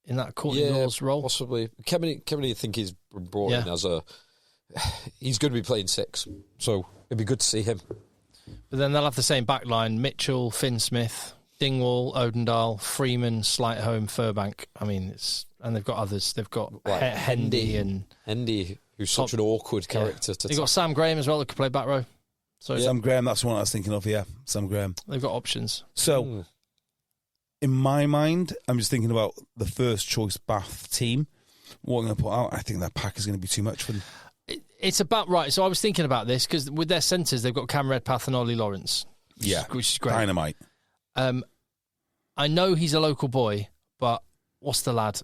in that Courtney Law's role.
Possibly. Kemeny, I think he's brought in as he's going to be playing 6, so it'd be good to see him.
But then they'll have the same back line: Mitchell, Finn Smith, Dingwall, Odendahl, Freeman, Slightholme, Furbank. I mean, and they've got others. They've got Hendy and...
Hendy, who's such an awkward character.
You've got Sam Graham as well, that could play back row. So
Sam Graham, that's the one I was thinking of, yeah. Sam Graham.
They've got options.
So, in my mind, I'm just thinking about the first choice Bath team. What I'm going to put out, I think that pack is going to be too much for them.
It's about right. So I was thinking about this, because with their centres, they've got Cam Redpath and Ollie Lawrence. Which is great.
Dynamite.
I know he's a local boy, but what's the lad?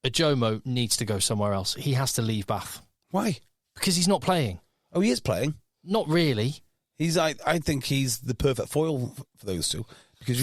Ajomo needs to go somewhere else. He has to leave Bath.
Why?
Because he's not playing.
Oh, he is playing?
Not really.
I think he's the perfect foil for those two. Because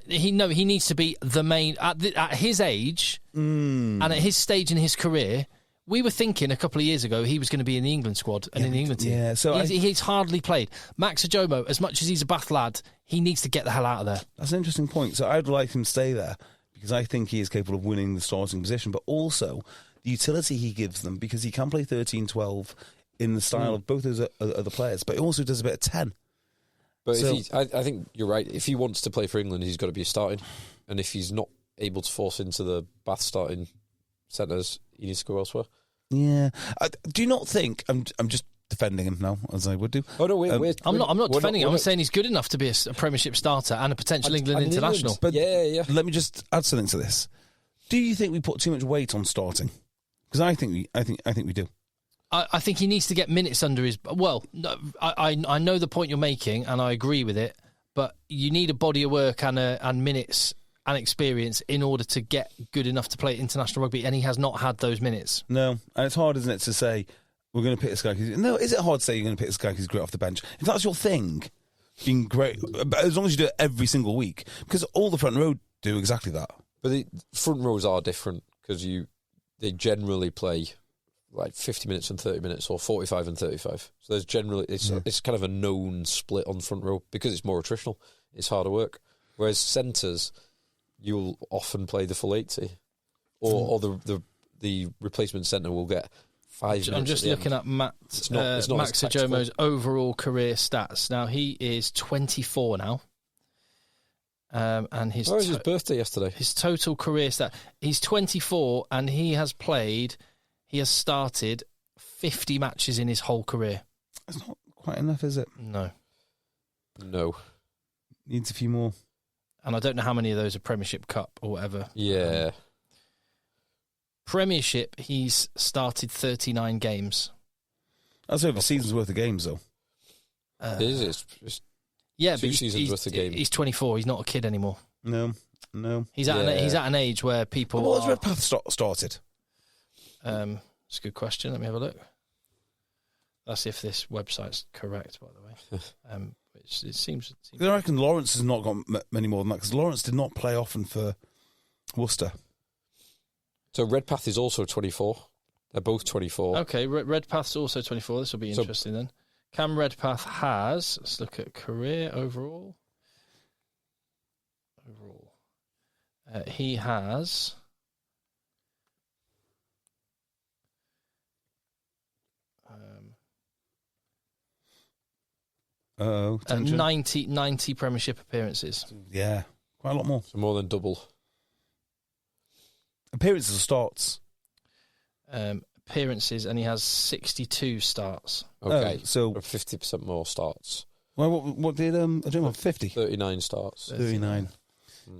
he needs to be the main at his age and at his stage in his career. We were thinking a couple of years ago he was going to be in the England squad and in the England team.
Yeah, so
he's hardly played. Max Ajomo, as much as he's a Bath lad, he needs to get the hell out of there.
That's an interesting point. So I'd like him to stay there because I think he is capable of winning the starting position, but also the utility he gives them, because he can play 13-12 in the style of both those other players, but he also does a bit of 10.
But I think you're right. If he wants to play for England, he's got to be starting. And if he's not able to force into the Bath starting centres, he needs to go elsewhere.
Yeah. Do you not think... I'm just defending him now, as I would do.
Oh, no,
I'm not defending him. I'm saying he's good enough to be a Premiership starter and a potential England international.
But let me just add something to this. Do you think we put too much weight on starting? Because I think we do.
I think he needs to get minutes under his... Well, no, I know the point you're making, and I agree with it, but you need a body of work and minutes and experience in order to get good enough to play international rugby, and he has not had those minutes.
No, and it's hard, isn't it, to say, we're going to pick this guy... No, is it hard to say you're going to pick this guy because he's great off the bench? If that's your thing, being great, as long as you do it every single week, because all the front row do exactly that.
But the front rows are different, because they generally play... like 50 minutes and 30 minutes, or 45 and 35. So there's generally it's kind of a known split on front row because it's more attritional. It's harder work. Whereas centres, you'll often play the full 80, or the replacement centre will get 5 minutes.
I'm just looking at Max Ajomo's overall career stats. Now, he is 24 now. And his
was his birthday yesterday?
His total career stat. He's 24 and he has started 50 matches in his whole career.
That's not quite enough, is it?
No.
Needs a few more.
And I don't know how many of those are Premiership Cup or whatever.
Yeah.
Premiership, he's started 39 games.
That's over a season's worth of games, though.
It is. It's
yeah,
two
but
seasons worth of games.
He's 24. He's not a kid anymore.
No.
He's at an age where people.
What was Redpath started?
It's a good question. Let me have a look. That's if this website's correct, by the way. It seems.
I reckon Lawrence has not got many more than that because Lawrence did not play often for Worcester.
So Redpath is also 24. They're both 24.
Okay, Redpath's also 24. This will be interesting then. Cam Redpath has, let's look at career overall. He has 90 Premiership appearances.
Yeah, quite a lot more.
So more than double.
Appearances or starts?
Appearances, and he has 62 starts.
Okay,
so
50% more starts.
Well, what did I don't know, 50?
39 starts.
39.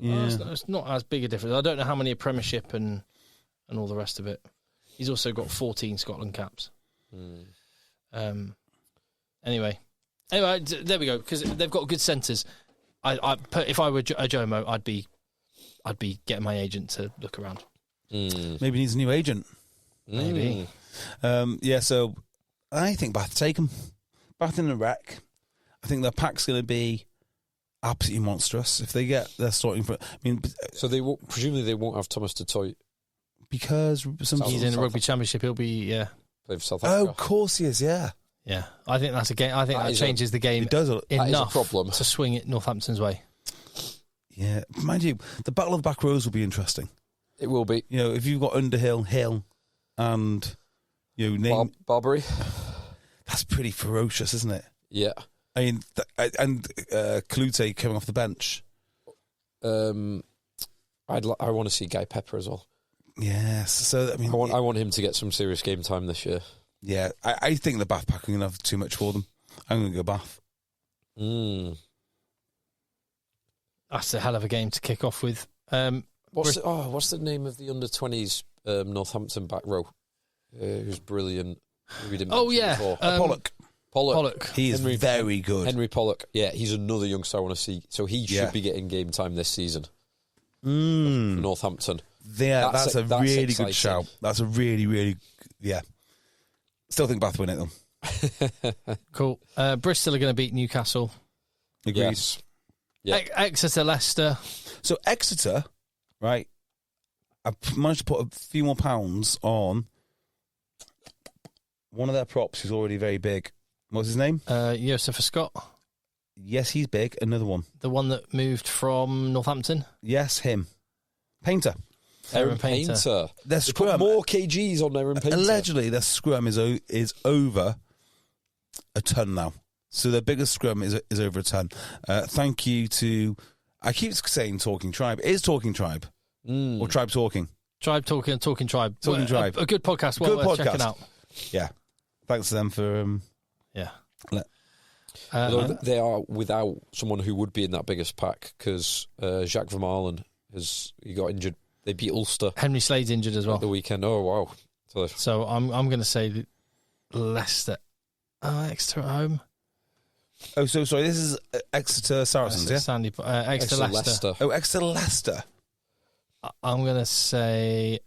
Yeah.
It's not as big a difference. I don't know how many are Premiership and all the rest of it. He's also got 14 Scotland caps. Anyway, there we go. Because they've got good centres. If I were Ajomo, I'd be getting my agent to look around.
Maybe he needs a new agent.
Maybe.
So I think Bath take them. Bath in the wreck. I think their pack's going to be absolutely monstrous if they get their starting for.
So presumably they won't have Thomas du Toit
because
he's in the Rugby Championship. He'll be
play for South Africa.
Oh, of course he is. Yeah.
Yeah, I think that's a game. I think that changes the game.
It does
enough
problem
to swing it Northampton's way.
Yeah, mind you, the battle of the back rows will be interesting.
It will be.
You know, if you've got Underhill, Hill, and
Barbary,
that's pretty ferocious, isn't it?
Yeah.
I mean, and Klute coming off the bench.
I want to see Guy Pepper as well.
Yes. So I mean,
I want him to get some serious game time this year.
Yeah, I think the Bath pack are going to have too much for them. I'm going to go Bath.
That's a hell of a game to kick off with.
What's the name of the under-20s Northampton back row? Who's brilliant.
Pollock.
Pollock.
He is very good.
Henry Pollock. Yeah, he's another youngster I want to see. So he should be getting game time this season. For Northampton.
Yeah, that's a really good shout. That's a really, really, Still think Bath win it, though.
Cool. Bristol are going to beat Newcastle.
Agreed.
Yes. Yeah.
Exeter, Leicester.
So Exeter, right, I managed to put a few more pounds on one of their props who's already very big. What's his name?
Joseph Scott.
Yes, he's big. Another one.
The one that moved from Northampton?
Yes, him. Painter.
Aaron Painter.
Their scrum,
put more kgs on Aaron Painter.
Allegedly, their scrum is over a ton now. So their biggest scrum is over a ton. Thank you to... I keep saying Talking Tribe. It is Talking Tribe. Or Tribe Talking.
Tribe Talking and Talking Tribe.
Talking Tribe.
A good podcast. Well worth checking out.
Yeah. Thanks to them for...
they are without someone who would be in that biggest pack because Jacques Vermaelen he got injured. They beat Ulster.
Henry Slade's injured as well.
At the weekend. Oh, wow.
So I'm going to say Leicester. Exeter at home.
Oh, so sorry. This is Exeter Saracens,
Exeter Leicester.
Oh, Exeter Leicester.
I'm going to say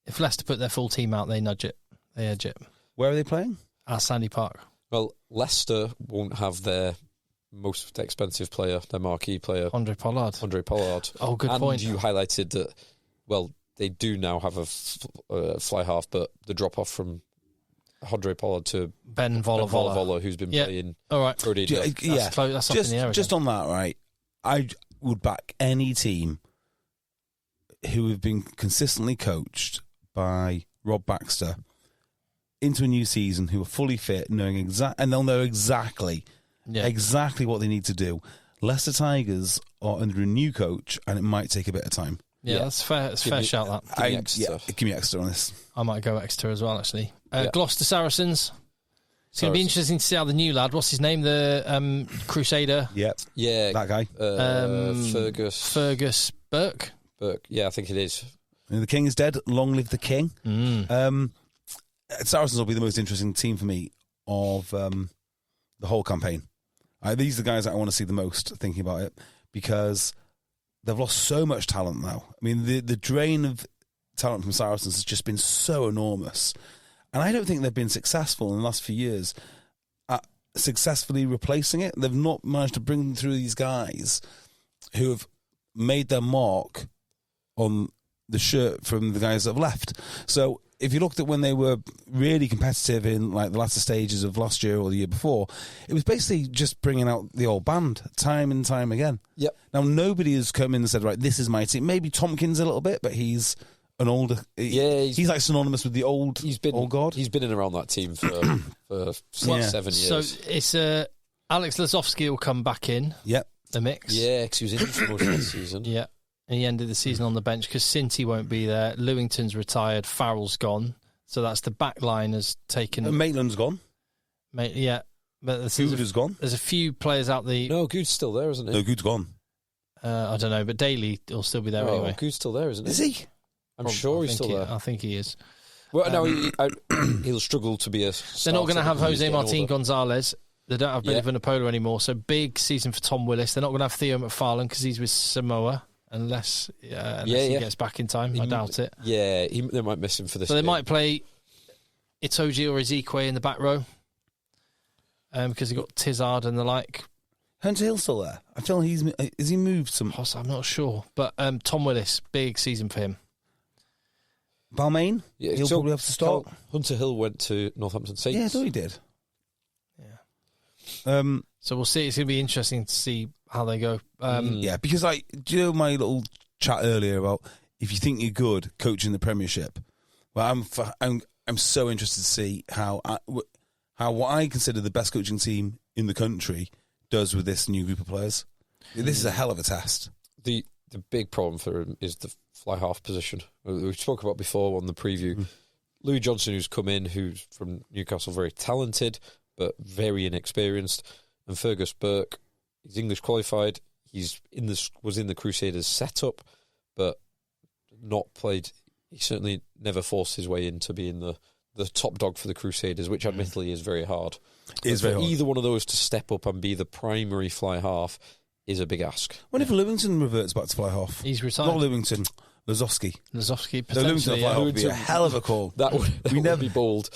if Leicester put their full team out, they nudge it. They edge it.
Where are they playing?
At Sandy Park.
Well, Leicester won't have their most expensive player, their marquee player.
Andre Pollard. Oh, good point.
And you highlighted that, well, they do now have a fly half, but the drop-off from Andre Pollard to
Ben Vola,
who's been playing.
All right.
That's
up in the air
just on that, right? I would back any team who have been consistently coached by Rob Baxter into a new season who are fully fit, and they'll know exactly what they need to do. Leicester Tigers are under a new coach, and it might take a bit of time.
Yeah, that's fair. It's fair shout. That
give me Exeter on this.
I might go Exeter as well. Actually, Gloucester Saracens. It's going to be interesting to see how the new lad, what's his name, the Crusader?
Yeah, that guy.
Fergus
Burke.
Yeah, I think it is.
The king is dead. Long live the king. Saracens will be the most interesting team for me of the whole campaign. These are the guys that I want to see the most, thinking about it, because they've lost so much talent now. I mean, the drain of talent from Saracens has just been so enormous. And I don't think they've been successful in the last few years at successfully replacing it. They've not managed to bring through these guys who have made their mark on the shirt from the guys that have left. So if you looked at when they were really competitive in like the latter stages of last year or the year before, it was basically just bringing out the old band time and time again.
Yep.
Now, nobody has come in and said, right, this is my team. Maybe Tompkins a little bit, but he's an older... he's like synonymous with the old god.
He's been in around that team for 7 years.
So it's Alex Lazowski will come back in the mix.
Yeah, because he was injured for most of the season.
Yeah. And he ended the season on the bench because Cinti won't be there. Lewington's retired. Farrell's gone. So that's the back line has taken...
And Maitland's gone.
Yeah. But
Good has gone.
There's a few players out the...
No, Good's still there, isn't he?
No, Good's gone.
I don't know, but Daly will still be there anyway.
Good's still there, isn't he?
Is he?
I'm sure he's still there.
I think he is.
Well, no, he'll struggle to be a...
They're not going to have Jose Martin Gonzalez. They don't have Billy Vunipola anymore, so big season for Tom Willis. They're not going to have Theo McFarlane because he's with Samoa. Unless he gets back in time. I doubt it.
Yeah, they might miss him for this.
So they might play Itoje or Ezekwe in the back row because you've got Tizard and the like.
Hunter Hill's still there. I feel has he moved some?
I'm not sure. But Tom Willis, big season for him.
Balmain?
Yeah,
he'll probably have to start.
Hunter Hill went to Northampton Saints.
Yeah, I thought he did.
Yeah. So we'll see. It's going to be interesting to see how they go.
Yeah, because do you know my little chat earlier about if you think you're good coaching the Premiership? Well, I'm so interested to see how what I consider the best coaching team in the country does with this new group of players. This is a hell of a test.
The big problem for him is the fly half position. We spoke about before on the preview. Louis Johnson, who's come in, who's from Newcastle, very talented but very inexperienced, and Fergus Burke. He's English qualified. Was in the Crusaders setup, but not played. He certainly never forced his way into being the top dog for the Crusaders, which admittedly is very hard.
It is very hard.
Either one of those to step up and be the primary fly half is a big ask.
What if Lewington reverts back to fly half?
He's retired.
Not Lewington. Lazowski
potentially.
So Lewington fly half would be a hell of a call.
That would never be bold.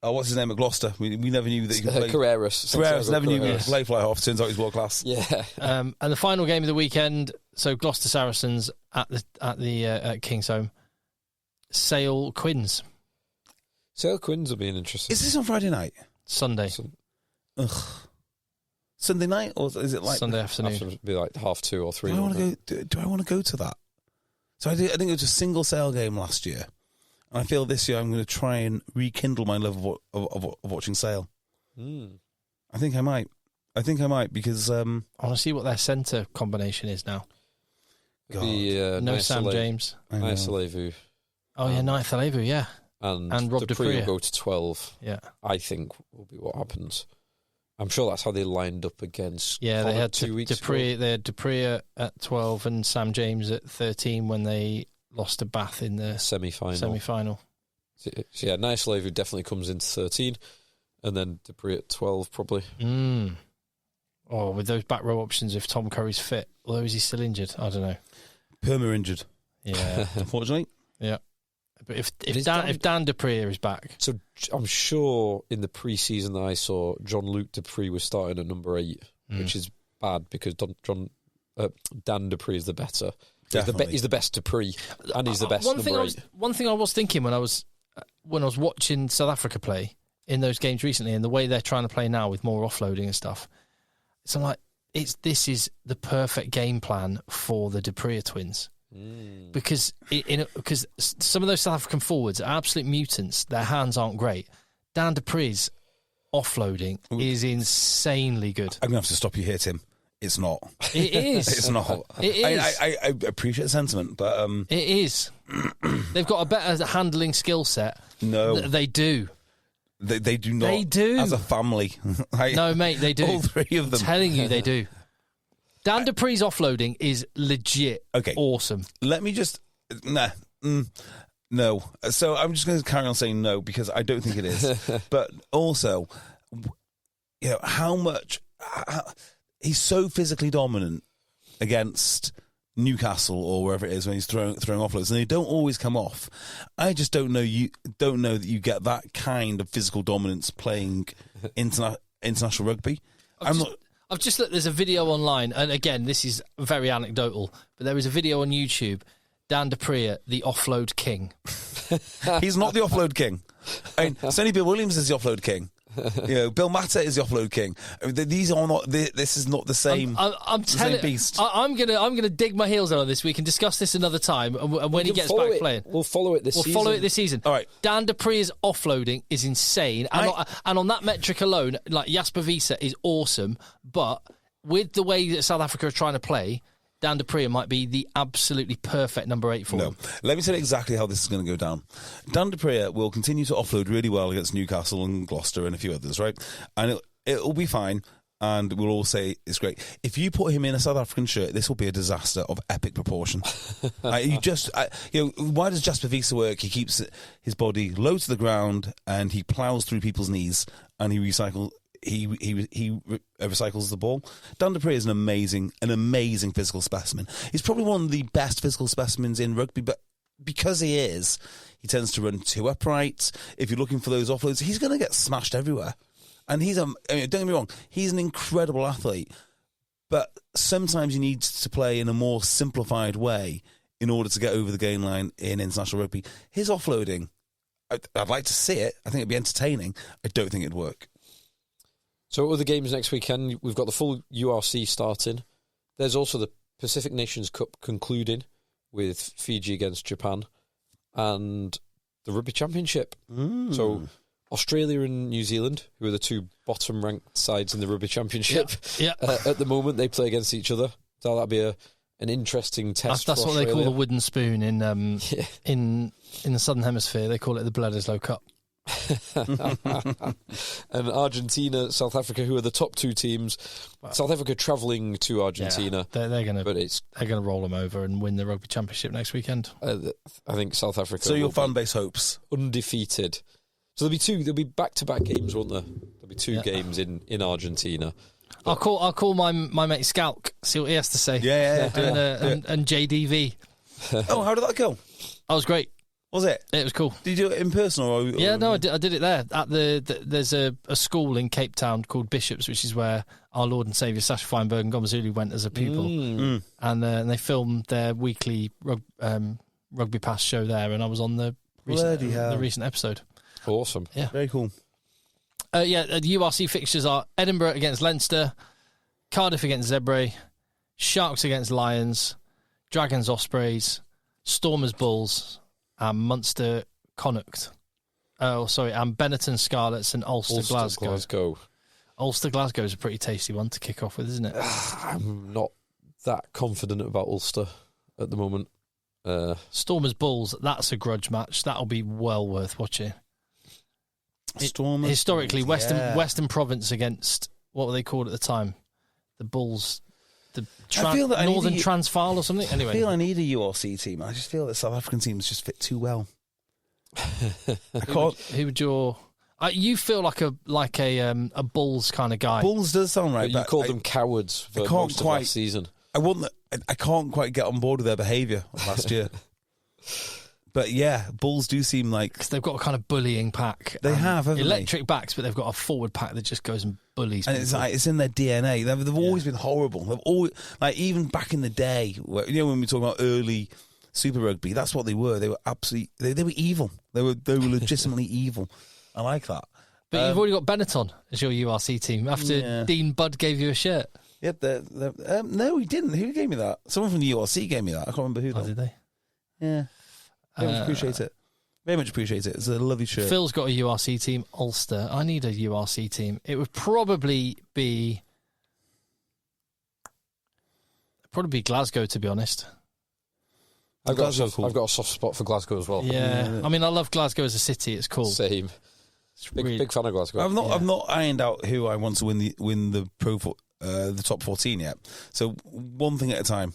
What's his name at Gloucester? We never knew that he could play.
Carreras
Never knew he could play fly half. Turns out he's world class.
Yeah.
And the final game of the weekend. So Gloucester Saracens at the King's Home. Sale Quins.
Sale Quins will be an interesting.
Is this on Friday night?
Sunday.
Sunday night, or is it like
Sunday afternoon?
It'll be like 2:30 or 3.
Do I want to go to that? So I think it was a single Sale game last year. And I feel this year I'm going to try and rekindle my love of watching Sale. I think I might because
I want to see what their centre combination is now.
No
Sam James.
Naisalevu.
Oh yeah, Naisalevu, yeah.
And
Rob
Dupree
Dupree
will go to 12.
Yeah.
I think will be what happens. I'm sure that's how they lined up against.
Yeah, they had
2 weeks
Dupree.
ago.
They had Dupree at 12 and Sam James at 13 when they lost to Bath in the semi-final.
So yeah, Naisalevu definitely comes into 13, and then Dupree at 12 probably.
Oh, with those back row options, if Tom Curry's fit, although is he still injured? I don't know.
Perma injured.
Yeah,
unfortunately.
Yeah, but if Dan Dupree is back,
so I'm sure in the pre-season that I saw, Jean-Luc Dupree was starting at number 8, which is bad because Dan Dupree is the better. He's the best Dupree, and he's the best number 8.
One thing I was thinking when I was watching South Africa play in those games recently, and the way they're trying to play now with more offloading and stuff, so I'm like, this is the perfect game plan for the Dupree twins. because some of those South African forwards are absolute mutants. Their hands aren't great. Dan Dupree's offloading is insanely good.
I'm going to have to stop you here, Tim. It's not.
It is.
It's not.
It is.
I appreciate the sentiment, but...
It is. They've got a better handling skill set.
No.
They do.
They do not.
They do.
As a family.
No, mate, they do.
All three of them.
I'm telling you, they do. Dan Dupree's offloading is legit awesome.
Let me just... No. So I'm just going to carry on saying no because I don't think it is. But also, how much... he's so physically dominant against Newcastle or wherever it is when he's throwing offloads, and they don't always come off. I just don't know that you get that kind of physical dominance playing international rugby.
I've just looked. There's a video online, and again, this is very anecdotal, but there is a video on YouTube. Dan Dupree, the offload king.
He's not the offload king. I mean, Sonny Bill Williams is the offload king. Bill Matter is the offload king. I mean, these are not. This is not the same.
I'm telling.
Same beast.
I'm gonna dig my heels out on this. We can discuss this another time, and when he gets back playing,
we'll follow it this season.
We'll follow it this season.
All right.
Dan Dupree's offloading is insane, and on that metric alone, like Jasper Wiese is awesome. But with the way that South Africa are trying to play, Dan Dupree might be the absolutely perfect number 8 for them.
Let me tell you exactly how this is going to go down. Dan Dupree will continue to offload really well against Newcastle and Gloucester and a few others, right? And it'll be fine, and we'll all say it's great. If you put him in a South African shirt, this will be a disaster of epic proportion. Why does Jasper Wiese work? He keeps his body low to the ground, and he ploughs through people's knees, and he recycles the ball. Dan Dupree is an amazing physical specimen. He's probably one of the best physical specimens in rugby, but because he tends to run too upright. If you're looking for those offloads, he's going to get smashed everywhere. And don't get me wrong, he's an incredible athlete, but sometimes you need to play in a more simplified way in order to get over the gain line in international rugby. His offloading, I'd like to see it. I think it'd be entertaining. I don't think it'd work.
So other games next weekend, we've got the full URC starting. There's also the Pacific Nations Cup concluding with Fiji against Japan and the Rugby Championship. So Australia and New Zealand, who are the two bottom-ranked sides in the Rugby Championship, at the moment they play against each other. So that'll be an interesting test.
That's
for
what
Australia.
they call the wooden spoon in the Southern Hemisphere. They call it the Bledisloe Cup.
And Argentina, South Africa, who are the top two teams. South Africa travelling to Argentina.
They're going to roll them over and win the Rugby Championship next weekend.
I think South Africa.
So your fan base hopes
undefeated. So there'll be back-to-back games, won't there? There'll be two games in Argentina.
I'll call my mate Scalk, see what he has to say. And JDV.
Oh, how did that go?
That was great.
Was it?
It was cool.
Did you do it in person or?
No, I did it there at there's a school in Cape Town called Bishops, which is where our Lord and Saviour Sacha Feinberg and Gomazulu went as a pupil, and they filmed their weekly rugby pass show there, and I was on the recent episode.
Awesome,
yeah,
very cool.
The URC fixtures are Edinburgh against Leinster, Cardiff against Zebre, Sharks against Lions, Dragons Ospreys, Stormers Bulls, and Munster Connacht. And Benetton Scarlets and Ulster Glasgow. Ulster Glasgow is a pretty tasty one to kick off with, isn't it?
I'm not that confident about Ulster at the moment.
Stormers Bulls, that's a grudge match. That'll be well worth watching. Historically, Western Province against, what were they called at the time? The Bulls... Northern Transvaal or something. Anyway,
I feel I need a URC team. I just feel that South African teams just fit too well. I can't.
Who would your? You feel like a Bulls kind of guy.
Bulls does sound right.
But you called them cowards for most of last season.
I can't quite get on board with their behaviour last year. But yeah, Bulls do seem like...
Because they've got a kind of bullying pack.
They haven't
electric backs, but they've got a forward pack that just goes and bullies
and
people.
It's in their DNA. They've always been horrible. They've always, even back in the day, when we talk about early Super Rugby, that's what they were. They were absolutely... They were evil. They were legitimately evil. I like that.
But you've already got Benetton as your URC team after Dean Budd gave you a shirt.
Yep. No, he didn't. Who gave me that? Someone from the URC gave me that. I can't remember who.
Oh, did they?
Yeah. Very much appreciate it. Very much appreciate it. It's a lovely shirt.
Phil's got a URC team, Ulster. I need a URC team. It would probably be Glasgow, to be honest.
I've got a soft spot for Glasgow as well.
Yeah. I mean, I love Glasgow as a city. It's cool.
Same. Big fan of Glasgow.
I've not ironed out who I want to win the the top 14 yet. So one thing at a time.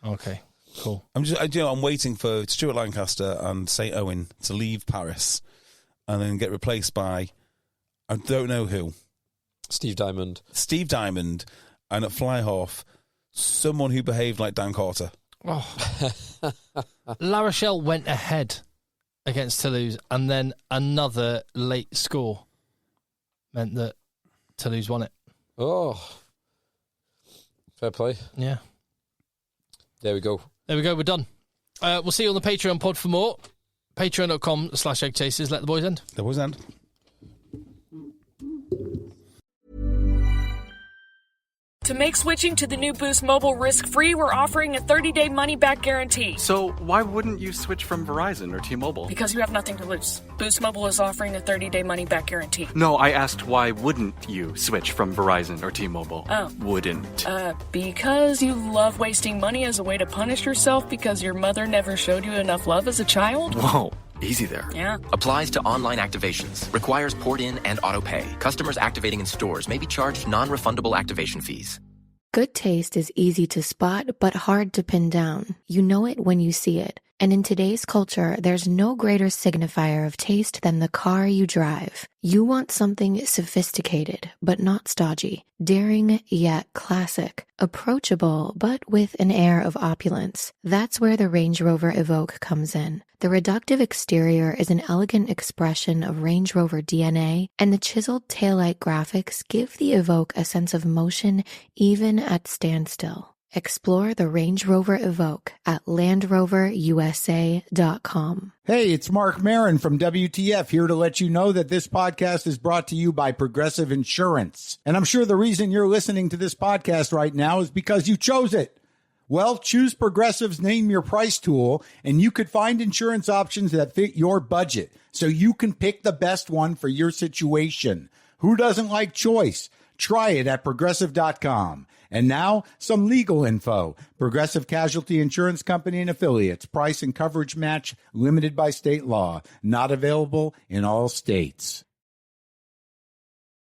Okay. Cool.
I'm waiting for Stuart Lancaster and St. Owen to leave Paris and then get replaced by, I don't know who.
Steve Diamond. And at fly half, someone who behaved like Dan Carter.
Oh. La Rochelle went ahead against Toulouse, and then another late score meant that Toulouse won it.
Oh. Fair play.
Yeah.
There we go.
We're done. We'll see you on the Patreon pod for more. Patreon.com/EggChasers. Let the boys end.
The boys end.
To make switching to the new Boost Mobile risk-free, we're offering a 30-day money-back guarantee.
So why wouldn't you switch from Verizon or T-Mobile?
Because you have nothing to lose. Boost Mobile is offering a 30-day money-back guarantee.
No, I asked why wouldn't you switch from Verizon or T-Mobile?
Oh.
Wouldn't.
Because you love wasting money as a way to punish yourself because your mother never showed you enough love as a child?
Whoa. Easy there.
Yeah.
Applies to online activations. Requires port in and auto pay. Customers activating in stores may be charged non-refundable activation fees.
Good taste is easy to spot, but hard to pin down. You know it when you see it. And in today's culture, there's no greater signifier of taste than the car you drive. You want something sophisticated, but not stodgy. Daring, yet classic. Approachable, but with an air of opulence. That's where the Range Rover Evoque comes in. The reductive exterior is an elegant expression of Range Rover DNA, and the chiseled taillight graphics give the Evoque a sense of motion even at standstill. Explore the Range Rover Evoque at LandRoverUSA.com.
Hey, it's Mark Maron from WTF here to let you know that this podcast is brought to you by Progressive Insurance. And I'm sure the reason you're listening to this podcast right now is because you chose it. Well, choose Progressive's Name Your Price tool, and you could find insurance options that fit your budget, so you can pick the best one for your situation. Who doesn't like choice? Try it at Progressive.com. And now, some legal info. Progressive Casualty Insurance Company and Affiliates. Price and coverage match limited by state law. Not available in all states.